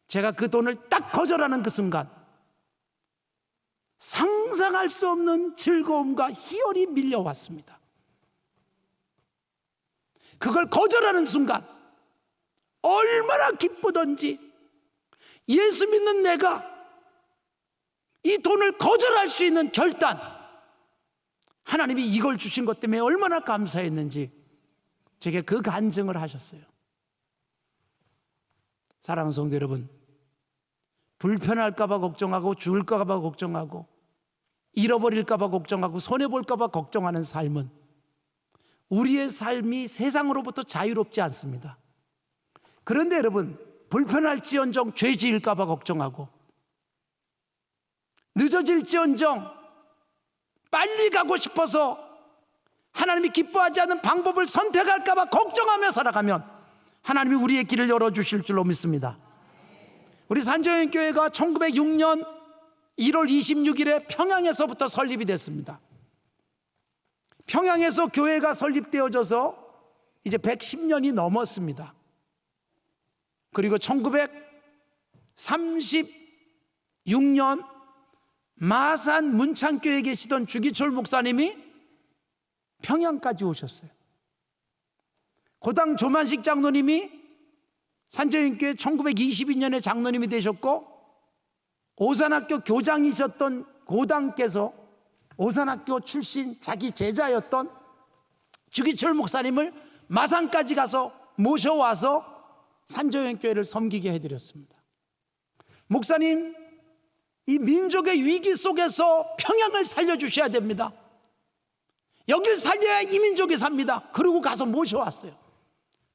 [SPEAKER 2] 제가 그 돈을 딱 거절하는 그 순간 상상할 수 없는 즐거움과 희열이 밀려왔습니다. 그걸 거절하는 순간 얼마나 기쁘던지, 예수 믿는 내가 이 돈을 거절할 수 있는 결단, 하나님이 이걸 주신 것 때문에 얼마나 감사했는지 제게 그 간증을 하셨어요. 사랑하는 성도 여러분, 불편할까 봐 걱정하고 죽을까 봐 걱정하고 잃어버릴까 봐 걱정하고 손해볼까 봐 걱정하는 삶은 우리의 삶이 세상으로부터 자유롭지 않습니다. 그런데 여러분, 불편할지언정 죄 지을까 봐 걱정하고 늦어질지언정 빨리 가고 싶어서 하나님이 기뻐하지 않는 방법을 선택할까 봐 걱정하며 살아가면 하나님이 우리의 길을 열어주실 줄로 믿습니다. 우리 산정연교회가 1906년 1월 26일에 평양에서부터 설립이 됐습니다. 평양에서 교회가 설립되어져서 이제 110년이 넘었습니다. 그리고 1936년 마산 문창교회에 계시던 주기철 목사님이 평양까지 오셨어요. 고당 조만식 장로님이 산정연교회 1922년에 장로님이 되셨고, 오산학교 교장이셨던 고당께서 오산학교 출신 자기 제자였던 주기철 목사님을 마산까지 가서 모셔와서 산정연교회를 섬기게 해드렸습니다. 목사님, 이 민족의 위기 속에서 평양을 살려주셔야 됩니다. 여길 살려야 이 민족이 삽니다. 그러고 가서 모셔왔어요.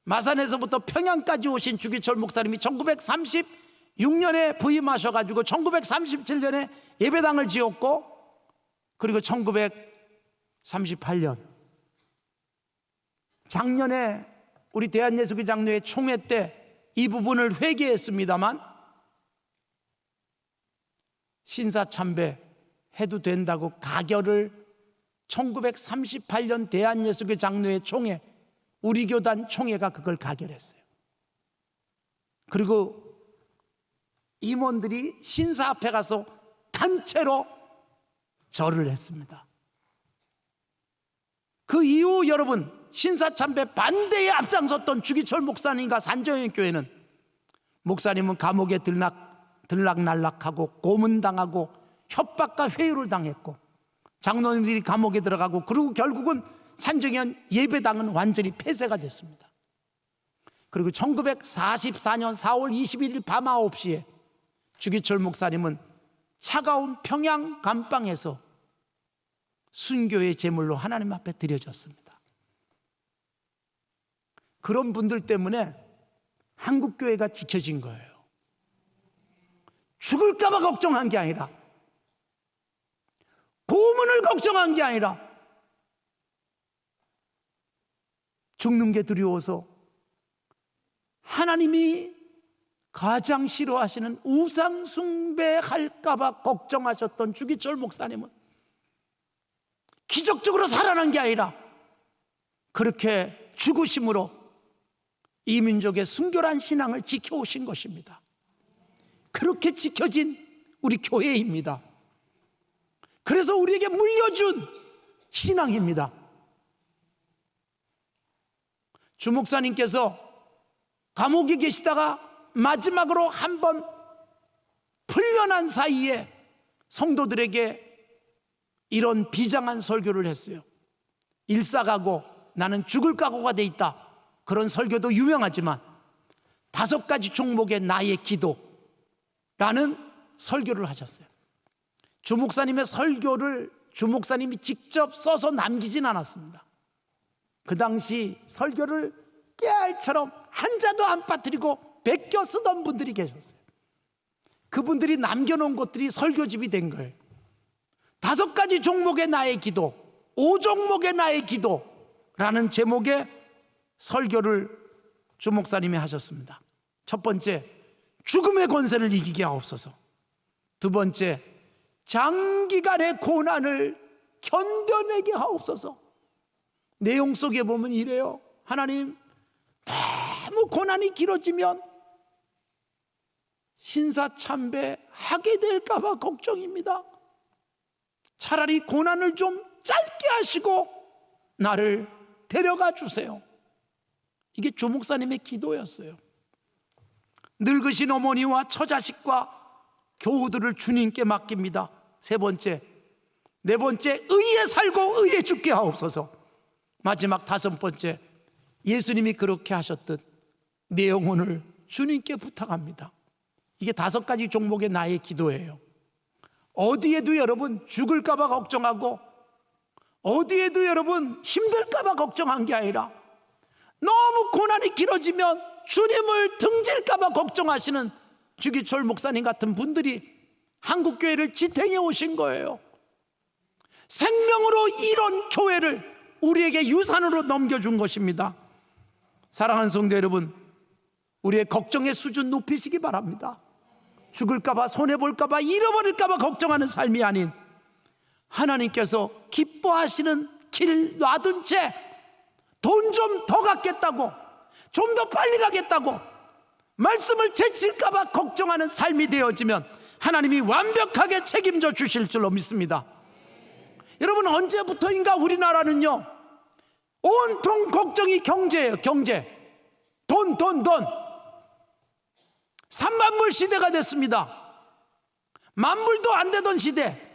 [SPEAKER 2] 마산에서부터 평양까지 오신 주기철 목사님이 1936년에 부임하셔가지고 1937년에 예배당을 지었고, 그리고 1938년 작년에 우리 대한예수교 장로회 총회 때 이 부분을 회개했습니다만 신사참배 해도 된다고 가결을 1938년 대한예수교 장로회 총회, 우리 교단 총회가 그걸 가결했어요. 그리고 임원들이 신사 앞에 가서 단체로 절을 했습니다. 그 이후 여러분, 신사참배 반대에 앞장섰던 주기철 목사님과 산정연교회는, 목사님은 감옥에 들락날락하고 고문당하고 협박과 회유를 당했고, 장로님들이 감옥에 들어가고, 그리고 결국은 산정연 예배당은 완전히 폐쇄가 됐습니다. 그리고 1944년 4월 21일 밤 9시에 주기철 목사님은 차가운 평양 감방에서 순교의 제물로 하나님 앞에 드려졌습니다. 그런 분들 때문에 한국교회가 지켜진 거예요. 죽을까 봐 걱정한 게 아니라, 고문을 걱정한 게 아니라, 죽는 게 두려워서 하나님이 가장 싫어하시는 우상 숭배할까 봐 걱정하셨던 주기철 목사님은 기적적으로 살아난 게 아니라 그렇게 죽으심으로 이 민족의 순결한 신앙을 지켜오신 것입니다. 그렇게 지켜진 우리 교회입니다. 그래서 우리에게 물려준 신앙입니다. 주 목사님께서 감옥에 계시다가 마지막으로 한번 풀려난 사이에 성도들에게 이런 비장한 설교를 했어요. 일사각오, 나는 죽을 각오가 돼 있다. 그런 설교도 유명하지만 5가지 종목의 나의 기도라는 설교를 하셨어요. 주 목사님의 설교를 주 목사님이 직접 써서 남기진 않았습니다. 그 당시 설교를 깨알처럼 한 자도 안 빠뜨리고 베껴 쓰던 분들이 계셨어요. 그분들이 남겨놓은 것들이 설교집이 된 거예요. 5가지 종목의 나의 기도, 5종목의 나의 기도라는 제목의 설교를 주 목사님이 하셨습니다. 첫 번째, 죽음의 권세를 이기게 하옵소서. 두 번째, 장기간의 고난을 견뎌내게 하옵소서. 내용 속에 보면 이래요. 하나님, 너무 고난이 길어지면 신사참배하게 될까 봐 걱정입니다. 차라리 고난을 좀 짧게 하시고 나를 데려가 주세요. 이게 주 목사님의 기도였어요. 늙으신 어머니와 처자식과 교우들을 주님께 맡깁니다. 네 번째, 의에 살고 의에 죽게 하옵소서. 마지막 5번째, 예수님이 그렇게 하셨듯 내 영혼을 주님께 부탁합니다. 이게 5가지 종목의 나의 기도예요. 어디에도 여러분 죽을까 봐 걱정하고, 어디에도 여러분 힘들까 봐 걱정한 게 아니라 너무 고난이 길어지면 주님을 등질까 봐 걱정하시는 주기철 목사님 같은 분들이 한국교회를 지탱해 오신 거예요. 생명으로 이런 교회를 우리에게 유산으로 넘겨준 것입니다. 사랑하는 성도 여러분, 우리의 걱정의 수준 높이시기 바랍니다. 죽을까 봐, 손해볼까 봐, 잃어버릴까 봐 걱정하는 삶이 아닌 하나님께서 기뻐하시는 길 놔둔 채 돈 좀 더 갖겠다고, 좀 더 빨리 가겠다고 말씀을 제칠까 봐 걱정하는 삶이 되어지면 하나님이 완벽하게 책임져 주실 줄로 믿습니다. 여러분, 언제부터인가 우리나라는요 온통 걱정이 경제예요. 경제, 돈 3만불 시대가 됐습니다. 만불도 안 되던 시대.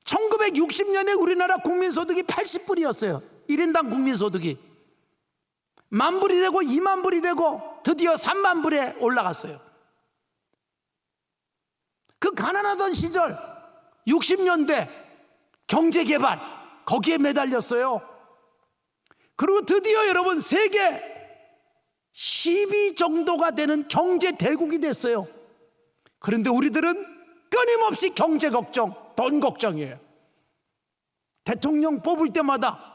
[SPEAKER 2] 1960년에 우리나라 국민소득이 80불이었어요 1인당 국민소득이. 만불이 되고 2만불이 되고 드디어 3만불에 올라갔어요. 그 가난하던 시절 60년대 경제개발, 거기에 매달렸어요. 그리고 드디어 여러분 세계 10위 정도가 되는 경제대국이 됐어요. 그런데 우리들은 끊임없이 경제 걱정, 돈 걱정이에요. 대통령 뽑을 때마다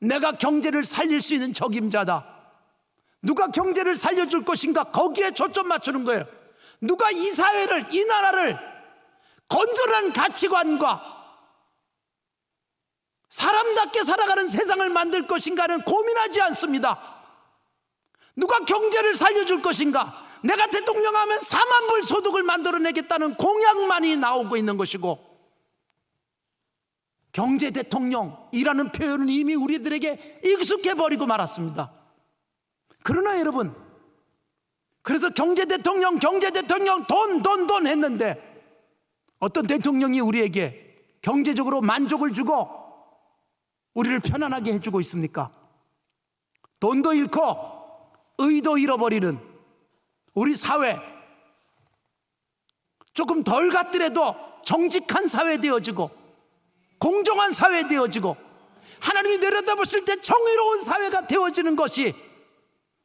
[SPEAKER 2] 내가 경제를 살릴 수 있는 적임자다, 누가 경제를 살려줄 것인가, 거기에 초점 맞추는 거예요. 누가 이 사회를, 이 나라를 건전한 가치관과 사람답게 살아가는 세상을 만들 것인가는 고민하지 않습니다. 누가 경제를 살려줄 것인가, 내가 대통령하면 4만불 소득을 만들어내겠다는 공약만이 나오고 있는 것이고, 경제 대통령이라는 표현은 이미 우리들에게 익숙해버리고 말았습니다. 그러나 여러분, 그래서 경제 대통령 돈 했는데 어떤 대통령이 우리에게 경제적으로 만족을 주고 우리를 편안하게 해주고 있습니까? 돈도 잃고 의도 잃어버리는 우리 사회, 조금 덜 갔더라도 정직한 사회 되어지고 공정한 사회 되어지고 하나님이 내려다보실 때 정의로운 사회가 되어지는 것이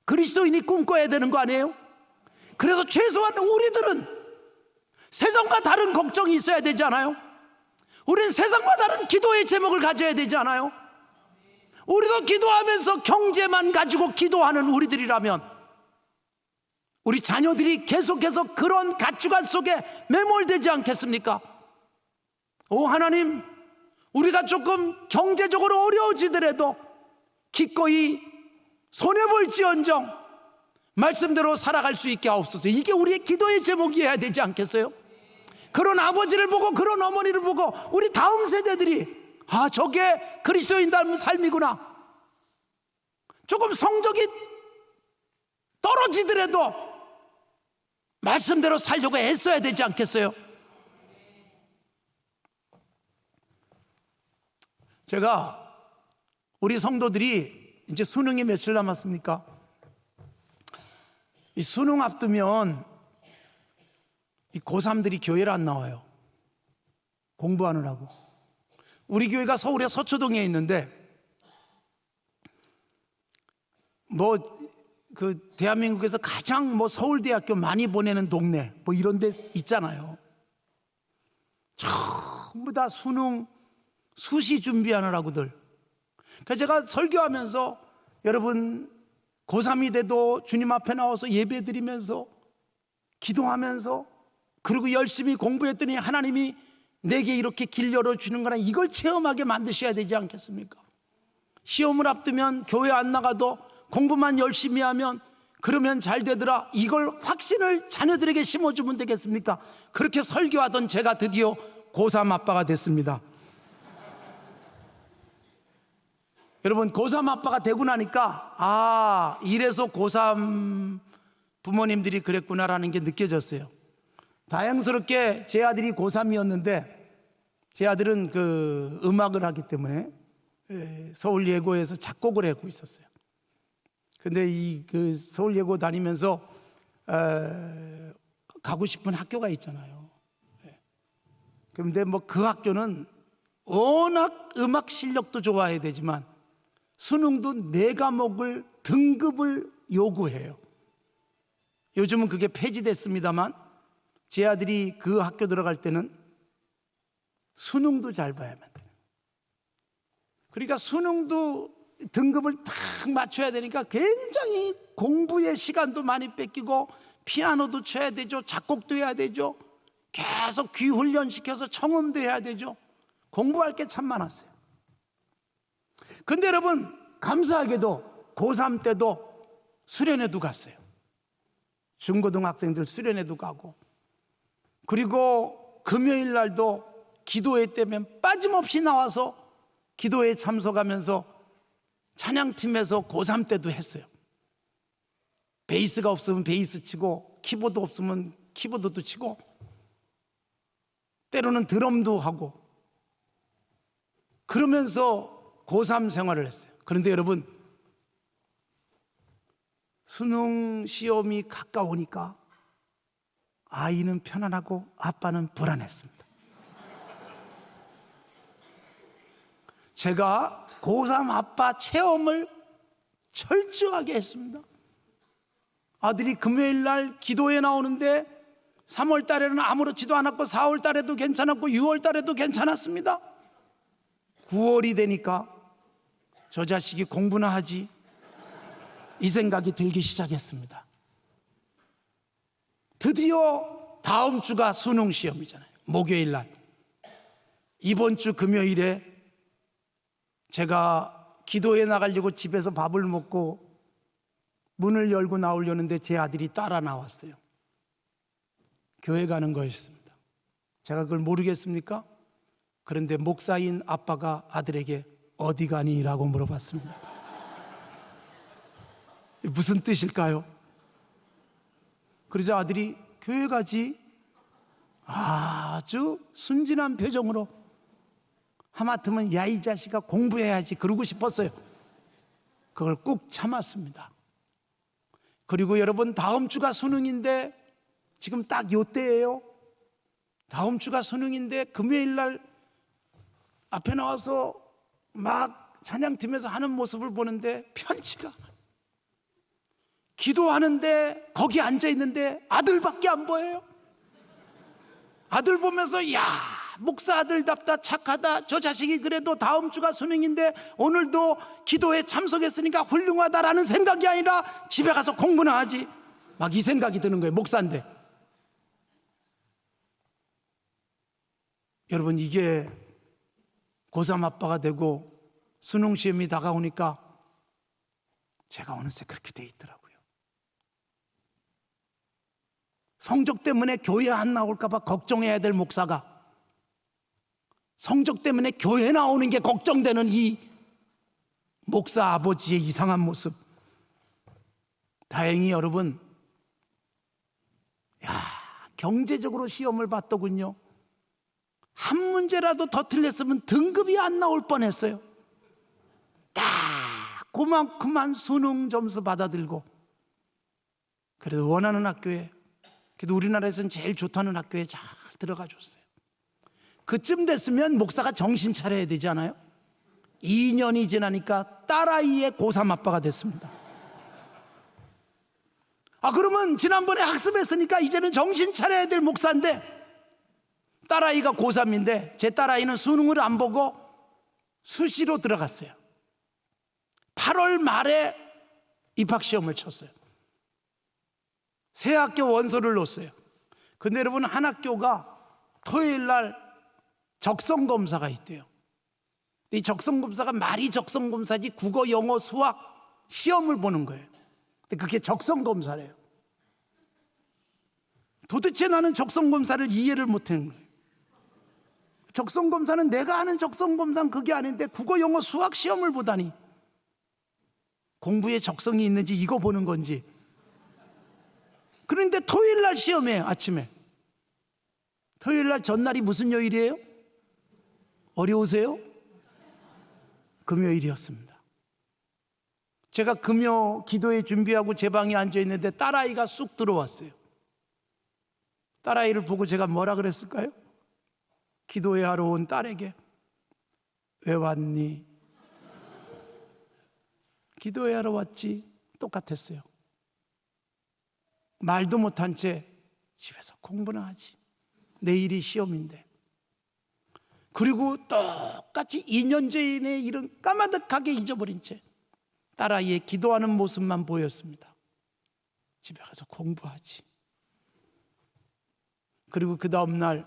[SPEAKER 2] 그리스도인이 꿈꿔야 되는 거 아니에요? 그래서 최소한 우리들은 세상과 다른 걱정이 있어야 되지 않아요? 우리는 세상과 다른 기도의 제목을 가져야 되지 않아요? 우리도 기도하면서 경제만 가지고 기도하는 우리들이라면 우리 자녀들이 계속해서 그런 가치관 속에 매몰되지 않겠습니까? 오 하나님, 우리가 조금 경제적으로 어려워지더라도 기꺼이 손해볼지언정 말씀대로 살아갈 수 있게 하옵소서. 이게 우리의 기도의 제목이어야 되지 않겠어요? 그런 아버지를 보고 그런 어머니를 보고 우리 다음 세대들이 저게 그리스도인 닮은 삶이구나. 조금 성적이 떨어지더라도 말씀대로 살려고 애써야 되지 않겠어요? 제가 우리 성도들이 이제 수능이 며칠 남았습니까? 이 수능 앞두면 이 고3들이 교회를 안 나와요. 공부하느라고. 우리 교회가 서울의 서초동에 있는데 대한민국에서 가장 서울대학교 많이 보내는 동네 이런 데 있잖아요. 전부 다 수능 수시 준비하느라고들. 그래서 제가 설교하면서 여러분 고3이 돼도 주님 앞에 나와서 예배 드리면서 기도하면서 그리고 열심히 공부했더니 하나님이 내게 이렇게 길 열어주는 거나 이걸 체험하게 만드셔야 되지 않겠습니까? 시험을 앞두면 교회 안 나가도 공부만 열심히 하면 그러면 잘 되더라, 이걸 확신을 자녀들에게 심어주면 되겠습니까? 그렇게 설교하던 제가 드디어 고3 아빠가 됐습니다. 여러분 고3 아빠가 되고 나니까 이래서 고3 부모님들이 그랬구나라는 게 느껴졌어요. 다행스럽게 제 아들이 고3이었는데 제 아들은 음악을 하기 때문에 서울예고에서 작곡을 하고 있었어요. 근데 서울예고 다니면서 가고 싶은 학교가 있잖아요. 그런데 그 학교는 워낙 음악 실력도 좋아야 되지만 수능도 4과목을 등급을 요구해요. 요즘은 그게 폐지됐습니다만 제 아들이 그 학교 들어갈 때는 수능도 잘 봐야만 돼요. 그러니까 수능도 등급을 딱 맞춰야 되니까 굉장히 공부의 시간도 많이 뺏기고 피아노도 쳐야 되죠. 작곡도 해야 되죠. 계속 귀 훈련시켜서 청음도 해야 되죠. 공부할 게 참 많았어요. 근데 여러분 감사하게도 고3 때도 수련회도 갔어요. 중고등학생들 수련회도 가고, 그리고 금요일 날도 기도회 때면 빠짐없이 나와서 기도회에 참석하면서 찬양팀에서 고3 때도 했어요. 베이스가 없으면 베이스 치고, 키보드 없으면 키보드도 치고, 때로는 드럼도 하고, 그러면서 고3 생활을 했어요. 그런데 여러분 수능 시험이 가까우니까 아이는 편안하고 아빠는 불안했습니다. 제가 고3 아빠 체험을 철저하게 했습니다. 아들이 금요일 날 기도에 나오는데 3월 달에는 아무렇지도 않았고 4월 달에도 괜찮았고 6월 달에도 괜찮았습니다. 9월이 되니까 저 자식이 공부나 하지, 이 생각이 들기 시작했습니다. 드디어 다음 주가 수능 시험이잖아요. 목요일 날. 이번 주 금요일에 제가 기도에 나가려고 집에서 밥을 먹고 문을 열고 나오려는데 제 아들이 따라 나왔어요. 교회 가는 거였습니다. 제가 그걸 모르겠습니까? 그런데 목사인 아빠가 아들에게 어디 가니? 라고 물어봤습니다. 무슨 뜻일까요? 그래서 아들이 교회 가지, 아주 순진한 표정으로, 하마터면 야 이 자식아 공부해야지 그러고 싶었어요. 그걸 꾹 참았습니다. 그리고 여러분 다음 주가 수능인데 지금 딱 요때예요. 다음 주가 수능인데 금요일 날 앞에 나와서 막 찬양팀에서 하는 모습을 보는데 편치가 않아요. 기도하는데 거기 앉아있는데 아들밖에 안 보여요. 아들 보면서 야 목사 아들답다, 착하다, 저 자식이 그래도 다음 주가 수능인데 오늘도 기도에 참석했으니까 훌륭하다라는 생각이 아니라 집에 가서 공부나 하지, 막 이 생각이 드는 거예요. 목사인데. 여러분 이게 고3 아빠가 되고 수능 시험이 다가오니까 제가 어느새 그렇게 돼 있더라고요. 성적 때문에 교회 안 나올까 봐 걱정해야 될 목사가 성적 때문에 교회 나오는 게 걱정되는 이 목사 아버지의 이상한 모습. 다행히 여러분, 경제적으로 시험을 봤더군요. 한 문제라도 더 틀렸으면 등급이 안 나올 뻔했어요. 다 그만큼만 수능 점수 받아들고, 그래도 원하는 학교에, 그래도 우리나라에서는 제일 좋다는 학교에 잘 들어가 줬어요. 그쯤 됐으면 목사가 정신 차려야 되지 않아요? 2년이 지나니까 딸아이의 고3 아빠가 됐습니다. 그러면 지난번에 학습했으니까 이제는 정신 차려야 될 목사인데, 딸아이가 고3인데 제 딸아이는 수능을 안 보고 수시로 들어갔어요. 8월 말에 입학시험을 쳤어요. 새 학교 원서를 넣었어요. 근데 여러분, 한 학교가 토요일 날 적성검사가 있대요. 이 적성검사가 말이 적성검사지 국어, 영어, 수학 시험을 보는 거예요. 근데 그게 적성검사래요. 도대체 나는 적성검사를 이해를 못하는 거예요. 적성검사는 내가 아는 적성검사는 그게 아닌데 국어, 영어, 수학 시험을 보다니, 공부에 적성이 있는지 이거 보는 건지. 그런데 토요일 날 시험이에요. 아침에. 토요일 날 전날이 무슨 요일이에요? 어려우세요? 금요일이었습니다. 제가 금요 기도회 준비하고 제 방에 앉아 있는데 딸아이가 쑥 들어왔어요. 딸아이를 보고 제가 뭐라 그랬을까요? 기도회 하러 온 딸에게, 왜 왔니? 기도회 하러 왔지. 똑같았어요. 말도 못한 채 집에서 공부나 하지. 내일이 시험인데. 그리고 똑같이 2년 전의 일은 까마득하게 잊어버린 채 딸아이의 기도하는 모습만 보였습니다. 집에 가서 공부하지. 그리고 그 다음날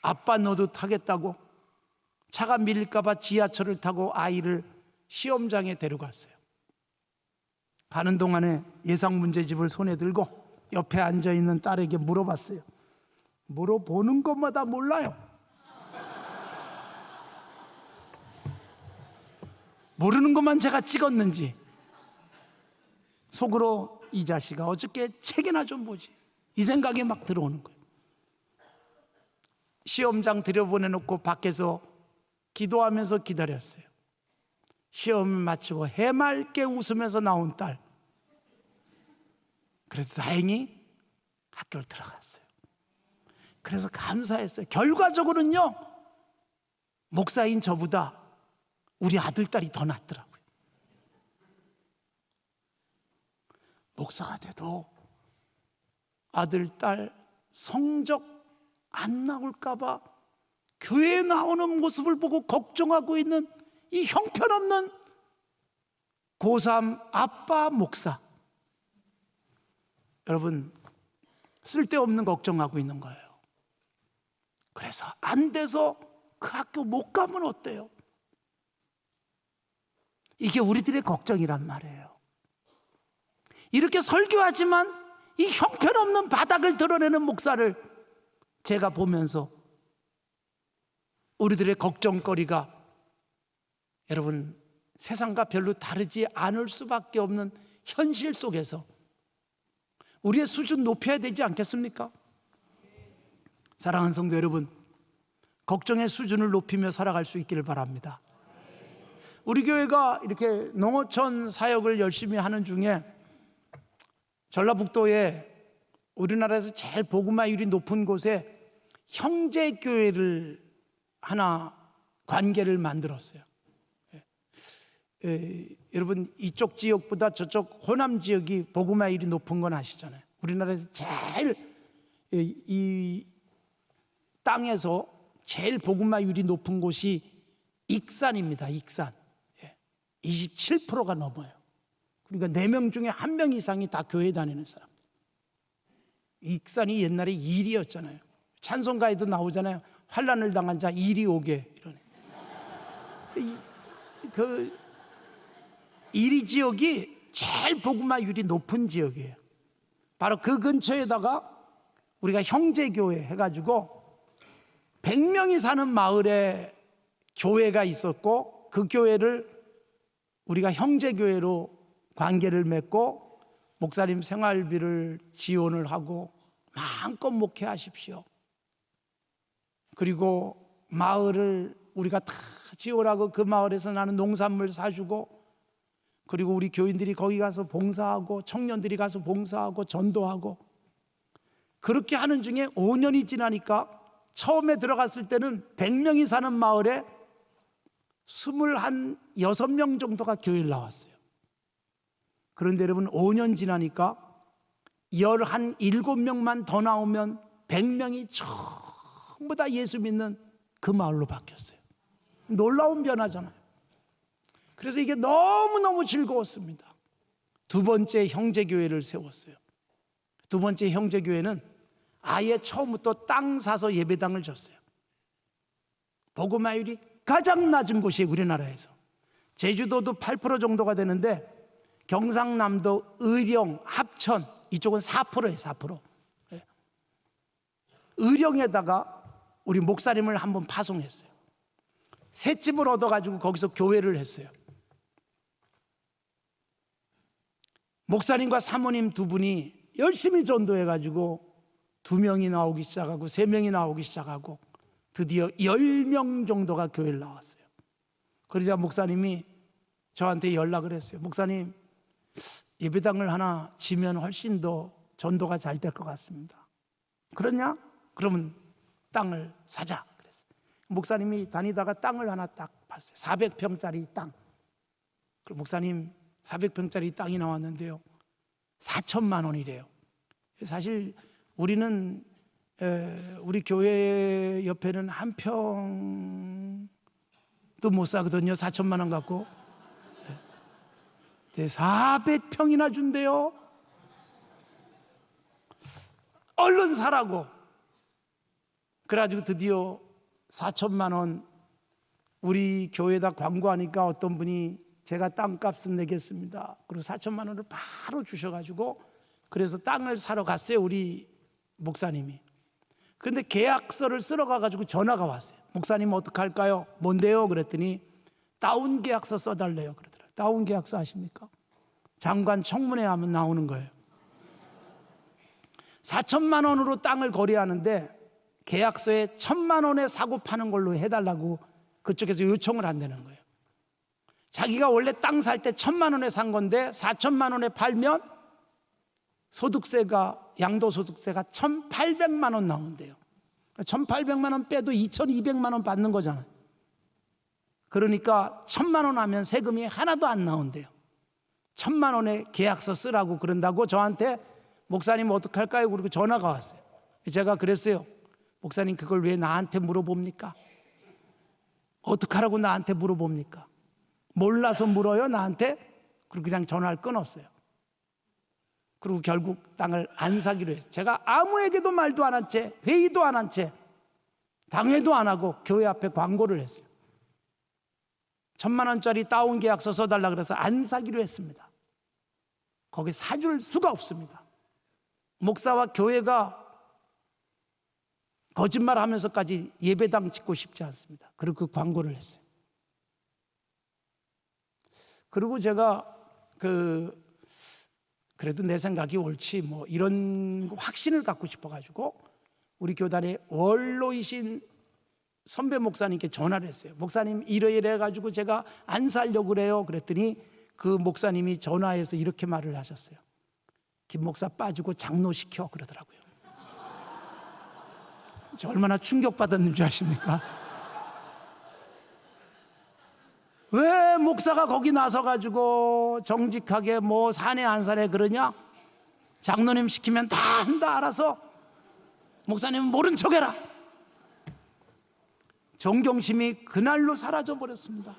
[SPEAKER 2] 아빠 너도 타겠다고 차가 밀릴까 봐 지하철을 타고 아이를 시험장에 데려갔어요. 가는 동안에 예상 문제집을 손에 들고 옆에 앉아있는 딸에게 물어봤어요. 물어보는 것마다 몰라요. 모르는 것만 제가 찍었는지 속으로, 이 자식아 어저께 책이나 좀 보지, 이 생각이 막 들어오는 거예요. 시험장 들여보내놓고 밖에서 기도하면서 기다렸어요. 시험을 마치고 해맑게 웃으면서 나온 딸. 그래서 다행히 학교를 들어갔어요. 그래서 감사했어요. 결과적으로는요, 목사인 저보다 우리 아들, 딸이 더 낫더라고요. 목사가 돼도 아들, 딸 성적 안 나올까 봐 교회에 나오는 모습을 보고 걱정하고 있는 이 형편없는 고3 아빠 목사. 여러분, 쓸데없는 걱정하고 있는 거예요. 그래서 안 돼서 그 학교 못 가면 어때요? 이게 우리들의 걱정이란 말이에요. 이렇게 설교하지만 이 형편없는 바닥을 드러내는 목사를 제가 보면서 우리들의 걱정거리가, 여러분, 세상과 별로 다르지 않을 수밖에 없는 현실 속에서 우리의 수준 높여야 되지 않겠습니까? 사랑하는 성도 여러분, 걱정의 수준을 높이며 살아갈 수 있기를 바랍니다. 우리 교회가 이렇게 농어촌 사역을 열심히 하는 중에 전라북도에 우리나라에서 제일 복음화율이 높은 곳에 형제교회를 하나 관계를 만들었어요. 여러분, 이쪽 지역보다 저쪽 호남 지역이 복음화율이 높은 건 아시잖아요. 우리나라에서 제일 이 땅에서 제일 복음화율이 높은 곳이 익산입니다. 익산. 27%가 넘어요. 그러니까 4명 중에 1명 이상이 다 교회 다니는 사람. 익산이 옛날에 이리였잖아요. 찬송가에도 나오잖아요. 환난을 당한 자 이리 오게, 이러네. 그 이리 지역이 제일 복음화율이 높은 지역이에요. 바로 그 근처에다가 우리가 형제교회 해가지고 100명이 사는 마을에 교회가 있었고, 그 교회를 우리가 형제교회로 관계를 맺고 목사님 생활비를 지원을 하고 마음껏 목회하십시오. 그리고 마을을 우리가 다 지원하고 그 마을에서 나는 농산물 사주고, 그리고 우리 교인들이 거기 가서 봉사하고 청년들이 가서 봉사하고 전도하고, 그렇게 하는 중에 5년이 지나니까 처음에 들어갔을 때는 100명이 사는 마을에 26명 정도가 교회를 나왔어요. 그런데 여러분, 5년 지나니까 17명만 더 나오면 100명이 전부 다 예수 믿는 그 마을로 바뀌었어요. 놀라운 변화잖아요. 그래서 이게 너무너무 즐거웠습니다. 두 번째 형제교회를 세웠어요. 두 번째 형제교회는 아예 처음부터 땅 사서 예배당을 졌어요. 복음화율이 가장 낮은 곳이 우리나라에서. 제주도도 8% 정도가 되는데 경상남도, 의령, 합천 이쪽은 4%예요. 4%. 의령에다가 우리 목사님을 한번 파송했어요. 새 집을 얻어가지고 거기서 교회를 했어요. 목사님과 사모님 두 분이 열심히 전도해가지고 2명이 나오기 시작하고 3명이 나오기 시작하고 드디어 10명 정도가 교회를 나왔어요. 그러자 목사님이 저한테 연락을 했어요. 목사님, 예배당을 하나 지면 훨씬 더 전도가 잘 될 것 같습니다. 그러냐? 그러면 땅을 사자 그랬어요. 목사님이 다니다가 땅을 하나 딱 봤어요. 400평짜리 땅. 그 목사님 400평짜리 땅이 나왔는데요, 4천만 원이래요. 사실 우리는 우리 교회 옆에는 한 평도 못 사거든요. 4천만 원 갖고. 400평이나 준대요. 얼른 사라고. 그래가지고 드디어 4천만 원 우리 교회에다 광고하니까 어떤 분이 제가 땅값은 내겠습니다. 그리고 4천만 원을 바로 주셔가지고 그래서 땅을 사러 갔어요. 우리 목사님이. 근데 계약서를 쓰러 가가지고 전화가 왔어요. 목사님 어떡할까요? 뭔데요? 그랬더니 다운 계약서 써달래요. 그러더라고요. 다운 계약서 아십니까? 장관 청문회 하면 나오는 거예요. 4천만 원으로 땅을 거래하는데 계약서에 1,000만 원에 사고 파는 걸로 해달라고 그쪽에서 요청을 한다는 거예요. 자기가 원래 땅 살 때 1,000만 원에 산 건데 4천만 원에 팔면 소득세가, 양도소득세가 1,800만 원 나온대요. 1,800만 원 빼도 2,200만 원 받는 거잖아요. 그러니까 1,000만 원 하면 세금이 하나도 안 나온대요. 1,000만 원에 계약서 쓰라고 그런다고 저한테 목사님 어떡할까요? 그리고 전화가 왔어요. 제가 그랬어요. 목사님 그걸 왜 나한테 물어봅니까? 어떡하라고 나한테 물어봅니까? 몰라서 물어요 나한테? 그리고 그냥 전화를 끊었어요. 그리고 결국 땅을 안 사기로 했어요. 제가 아무에게도 말도 안 한 채, 회의도 안 한 채, 당회도 안 하고 교회 앞에 광고를 했어요. 1,000만 원짜리 다운 계약서 써달라 그래서 안 사기로 했습니다. 거기 사줄 수가 없습니다. 목사와 교회가 거짓말하면서까지 예배당 짓고 싶지 않습니다. 그리고 그 광고를 했어요. 그리고 제가 그래도 내 생각이 옳지 뭐 이런 확신을 갖고 싶어가지고 우리 교단의 원로이신 선배 목사님께 전화를 했어요. 목사님 이래 가지고 제가 안 살려고 그래요. 그랬더니 그 목사님이 전화해서 이렇게 말을 하셨어요. 김 목사 빠지고 장로시켜 그러더라고요. 저 얼마나 충격받았는 줄 아십니까? 왜 목사가 거기 나서가지고 정직하게 뭐 사내 안 사내 그러냐? 장로님 시키면 다 한다 알아서. 목사님은 모른 척해라. 존경심이 그날로 사라져 버렸습니다.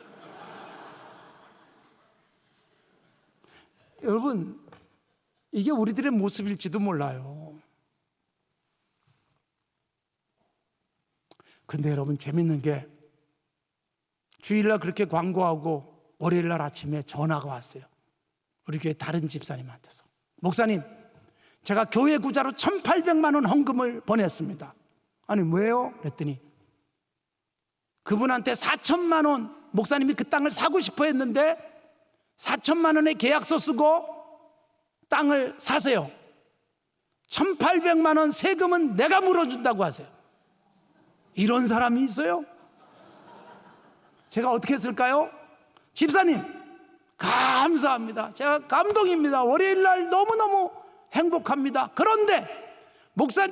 [SPEAKER 2] 여러분, 이게 우리들의 모습일지도 몰라요. 근데 여러분 재밌는 게 주일날 그렇게 광고하고 월요일날 아침에 전화가 왔어요. 우리 교회 다른 집사님한테서. 목사님, 제가 교회 구자로 1,800만 원 헌금을 보냈습니다. 아니 왜요? 그랬더니 그분한테 4천만 원, 목사님이 그 땅을 사고 싶어 했는데 4천만 원의 계약서 쓰고 땅을 사세요. 1,800만 원 세금은 내가 물어준다고 하세요. 이런 사람이 있어요? 제가 어떻게 했을까요? 집사님 감사합니다. 제가 감동입니다. 월요일 날 너무너무 행복합니다. 그런데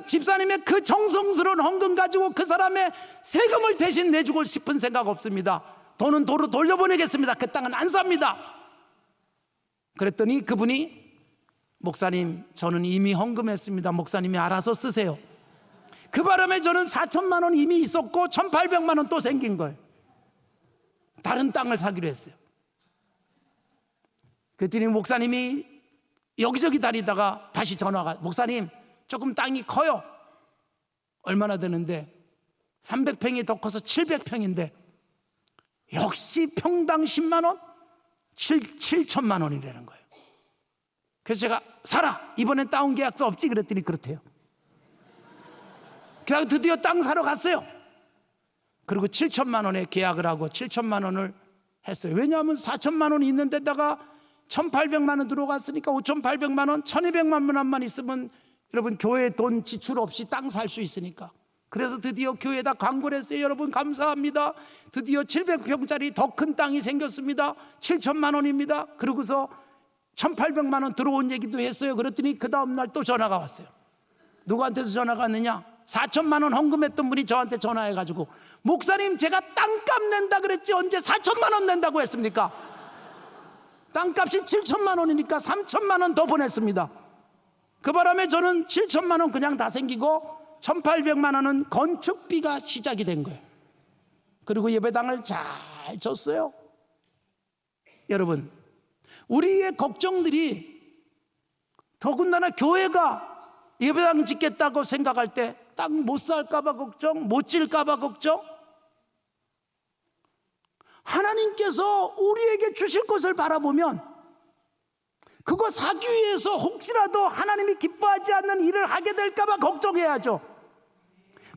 [SPEAKER 2] 집사님의 그 정성스러운 헌금 가지고 그 사람의 세금을 대신 내주고 싶은 생각 없습니다. 돈은 도로 돌려보내겠습니다. 그 땅은 안 삽니다. 그랬더니 그분이 목사님 저는 이미 헌금했습니다. 목사님이 알아서 쓰세요. 그 바람에 저는 4천만 원 이미 있었고 1,800만 원 또 생긴 거예요. 다른 땅을 사기로 했어요. 그랬더니 목사님이 여기저기 다니다가 다시 전화가, 목사님 조금 땅이 커요. 얼마나 되는데 300평이 더 커서 700평인데 역시 평당 10만 원? 7천만 원이라는 거예요. 그래서 제가 사라, 이번엔 다운 계약서 없지? 그랬더니 그렇대요. 그래서 드디어 땅 사러 갔어요. 그리고 7천만 원에 계약을 하고 7천만 원을 했어요. 왜냐하면 4천만 원이 있는 데다가 1,800만 원 들어갔으니까 5,800만 원, 1,200만 원만 있으면 여러분 교회 돈 지출 없이 땅 살 수 있으니까. 그래서 드디어 교회에다 광고를 했어요. 여러분 감사합니다. 드디어 700평짜리 더 큰 땅이 생겼습니다. 7천만 원입니다. 그러고서 1,800만 원 들어온 얘기도 했어요. 그랬더니 그 다음날 또 전화가 왔어요. 누구한테서 전화가 왔느냐? 4천만 원 헌금했던 분이 저한테 전화해가지고 목사님 제가 땅값 낸다 그랬지 언제 4천만 원 낸다고 했습니까? 땅값이 7천만 원이니까 3천만 원 더 보냈습니다. 그 바람에 저는 7천만 원 그냥 다 생기고 1,800만 원은 건축비가 시작이 된 거예요. 그리고 예배당을 잘 줬어요. 여러분 우리의 걱정들이 더군다나 교회가 예배당 짓겠다고 생각할 때 땅 못 살까봐 걱정, 못 질까봐 걱정. 하나님께서 우리에게 주실 것을 바라보면 그거 사기 위해서 혹시라도 하나님이 기뻐하지 않는 일을 하게 될까봐 걱정해야죠.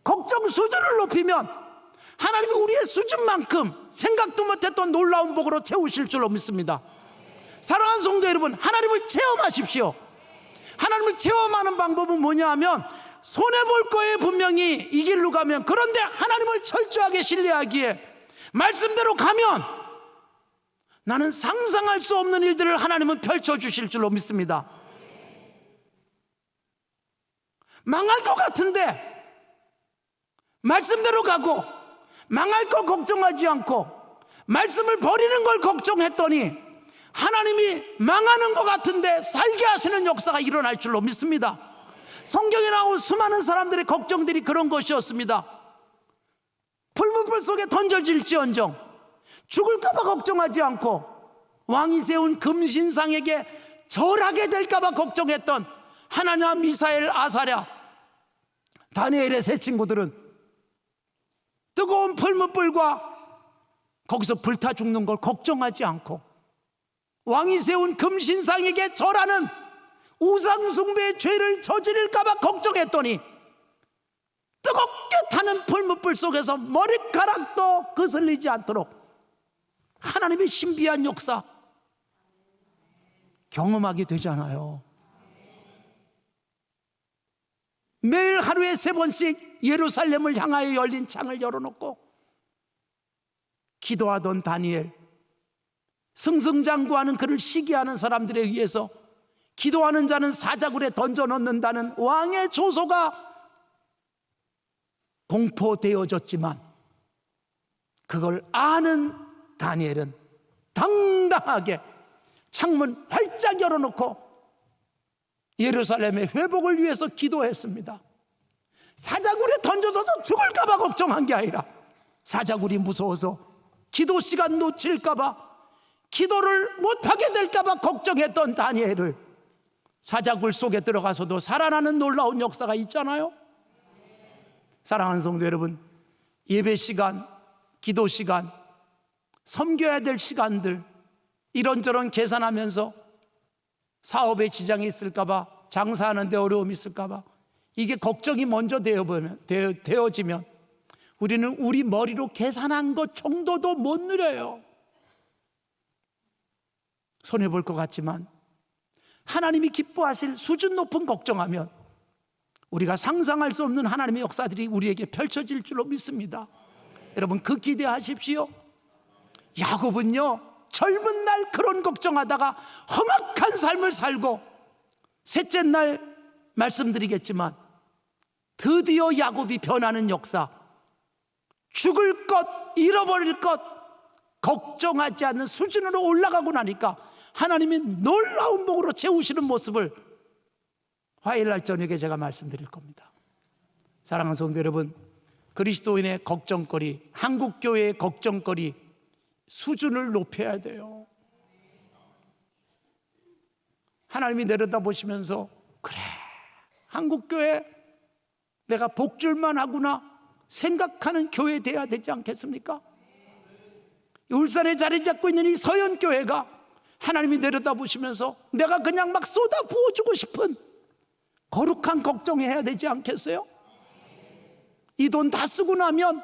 [SPEAKER 2] 걱정 수준을 높이면 하나님이 우리의 수준만큼 생각도 못했던 놀라운 복으로 채우실 줄로 믿습니다. 사랑하는 성도 여러분, 하나님을 체험하십시오. 하나님을 체험하는 방법은 뭐냐 하면 손해볼 거예요. 분명히 이 길로 가면. 그런데 하나님을 철저하게 신뢰하기에 말씀대로 가면 나는 상상할 수 없는 일들을 하나님은 펼쳐주실 줄로 믿습니다. 망할 것 같은데 말씀대로 가고 망할 거 걱정하지 않고 말씀을 버리는 걸 걱정했더니 하나님이 망하는 것 같은데 살게 하시는 역사가 일어날 줄로 믿습니다. 성경에 나온 수많은 사람들의 걱정들이 그런 것이었습니다. 풀무불 속에 던져질지언정 죽을까봐 걱정하지 않고 왕이 세운 금신상에게 절하게 될까봐 걱정했던 하나냐, 미사엘, 아사랴, 다니엘의 세 친구들은 뜨거운 풀무불과 거기서 불타 죽는 걸 걱정하지 않고 왕이 세운 금신상에게 절하는 우상숭배의 죄를 저지를까봐 걱정했더니 뜨겁게 타는 풀무불 속에서 머리카락도 거슬리지 않도록 하나님의 신비한 역사 경험하게 되잖아요. 매일 하루에 3번씩 예루살렘을 향하여 열린 창을 열어놓고 기도하던 다니엘, 승승장구하는 그를 시기하는 사람들에 의해서 기도하는 자는 사자굴에 던져넣는다는 왕의 조소가 공포되어졌지만 그걸 아는 다니엘은 당당하게 창문 활짝 열어놓고 예루살렘의 회복을 위해서 기도했습니다. 사자굴에 던져져서 죽을까봐 걱정한 게 아니라 사자굴이 무서워서 기도 시간 놓칠까봐 기도를 못하게 될까봐 걱정했던 다니엘을 사자굴 속에 들어가서도 살아나는 놀라운 역사가 있잖아요. 사랑하는 성도 여러분, 예배 시간, 기도 시간, 섬겨야 될 시간들 이런저런 계산하면서 사업에 지장이 있을까봐 장사하는데 어려움이 있을까 봐. 이게 걱정이 먼저 되어지면 우리는 우리 머리로 계산한 것 정도도 못 누려요. 손해볼 것 같지만 하나님이 기뻐하실 수준 높은 걱정하면 우리가 상상할 수 없는 하나님의 역사들이 우리에게 펼쳐질 줄로 믿습니다. 여러분, 그 기대하십시오. 야곱은요, 젊은 날 그런 걱정하다가 험악한 삶을 살고 셋째 날 말씀드리겠지만 드디어 야곱이 변하는 역사, 죽을 것, 잃어버릴 것 걱정하지 않는 수준으로 올라가고 나니까 하나님이 놀라운 복으로 채우시는 모습을 화요일날 저녁에 제가 말씀드릴 겁니다. 사랑하는 성도 여러분, 그리스도인의 걱정거리, 한국교회의 걱정거리 수준을 높여야 돼요. 하나님이 내려다보시면서 그래, 한국교회 내가 복줄만 하구나 생각하는 교회 돼야 되지 않겠습니까? 울산에 자리 잡고 있는 이 서연교회가 하나님이 내려다보시면서 내가 그냥 막 쏟아 부어주고 싶은 거룩한 걱정해야 되지 않겠어요? 이 돈 다 쓰고 나면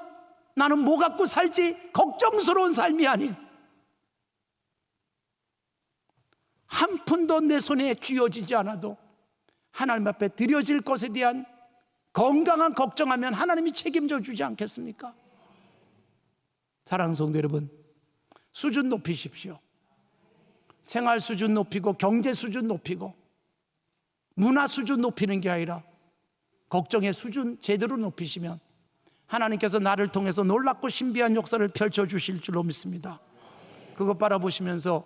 [SPEAKER 2] 나는 뭐 갖고 살지 걱정스러운 삶이 아닌, 한 푼도 내 손에 쥐어지지 않아도 하나님 앞에 드려질 것에 대한 건강한 걱정하면 하나님이 책임져 주지 않겠습니까? 사랑하는 성도 여러분, 수준 높이십시오. 생활 수준 높이고 경제 수준 높이고 문화 수준 높이는 게 아니라 걱정의 수준 제대로 높이시면 하나님께서 나를 통해서 놀랍고 신비한 역사를 펼쳐주실 줄로 믿습니다. 그것 바라보시면서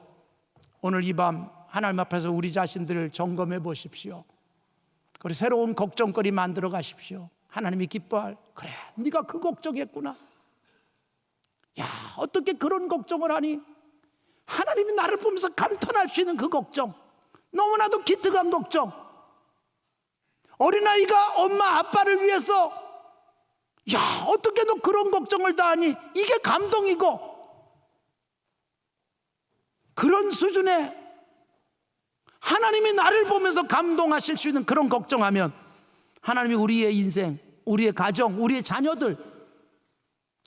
[SPEAKER 2] 오늘 이 밤 하나님 앞에서 우리 자신들을 점검해 보십시오. 그리고 새로운 걱정거리 만들어 가십시오. 하나님이 기뻐할, 그래 네가 그 걱정했구나, 야 어떻게 그런 걱정을 하니, 하나님이 나를 보면서 감탄할 수 있는 그 걱정, 너무나도 기특한 걱정, 어린아이가 엄마 아빠를 위해서 야 어떻게 너 그런 걱정을 다 하니, 이게 감동이고, 그런 수준의 하나님이 나를 보면서 감동하실 수 있는 그런 걱정하면 하나님이 우리의 인생, 우리의 가정, 우리의 자녀들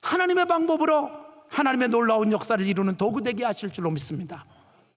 [SPEAKER 2] 하나님의 방법으로 하나님의 놀라운 역사를 이루는 도구 되게 하실 줄로 믿습니다.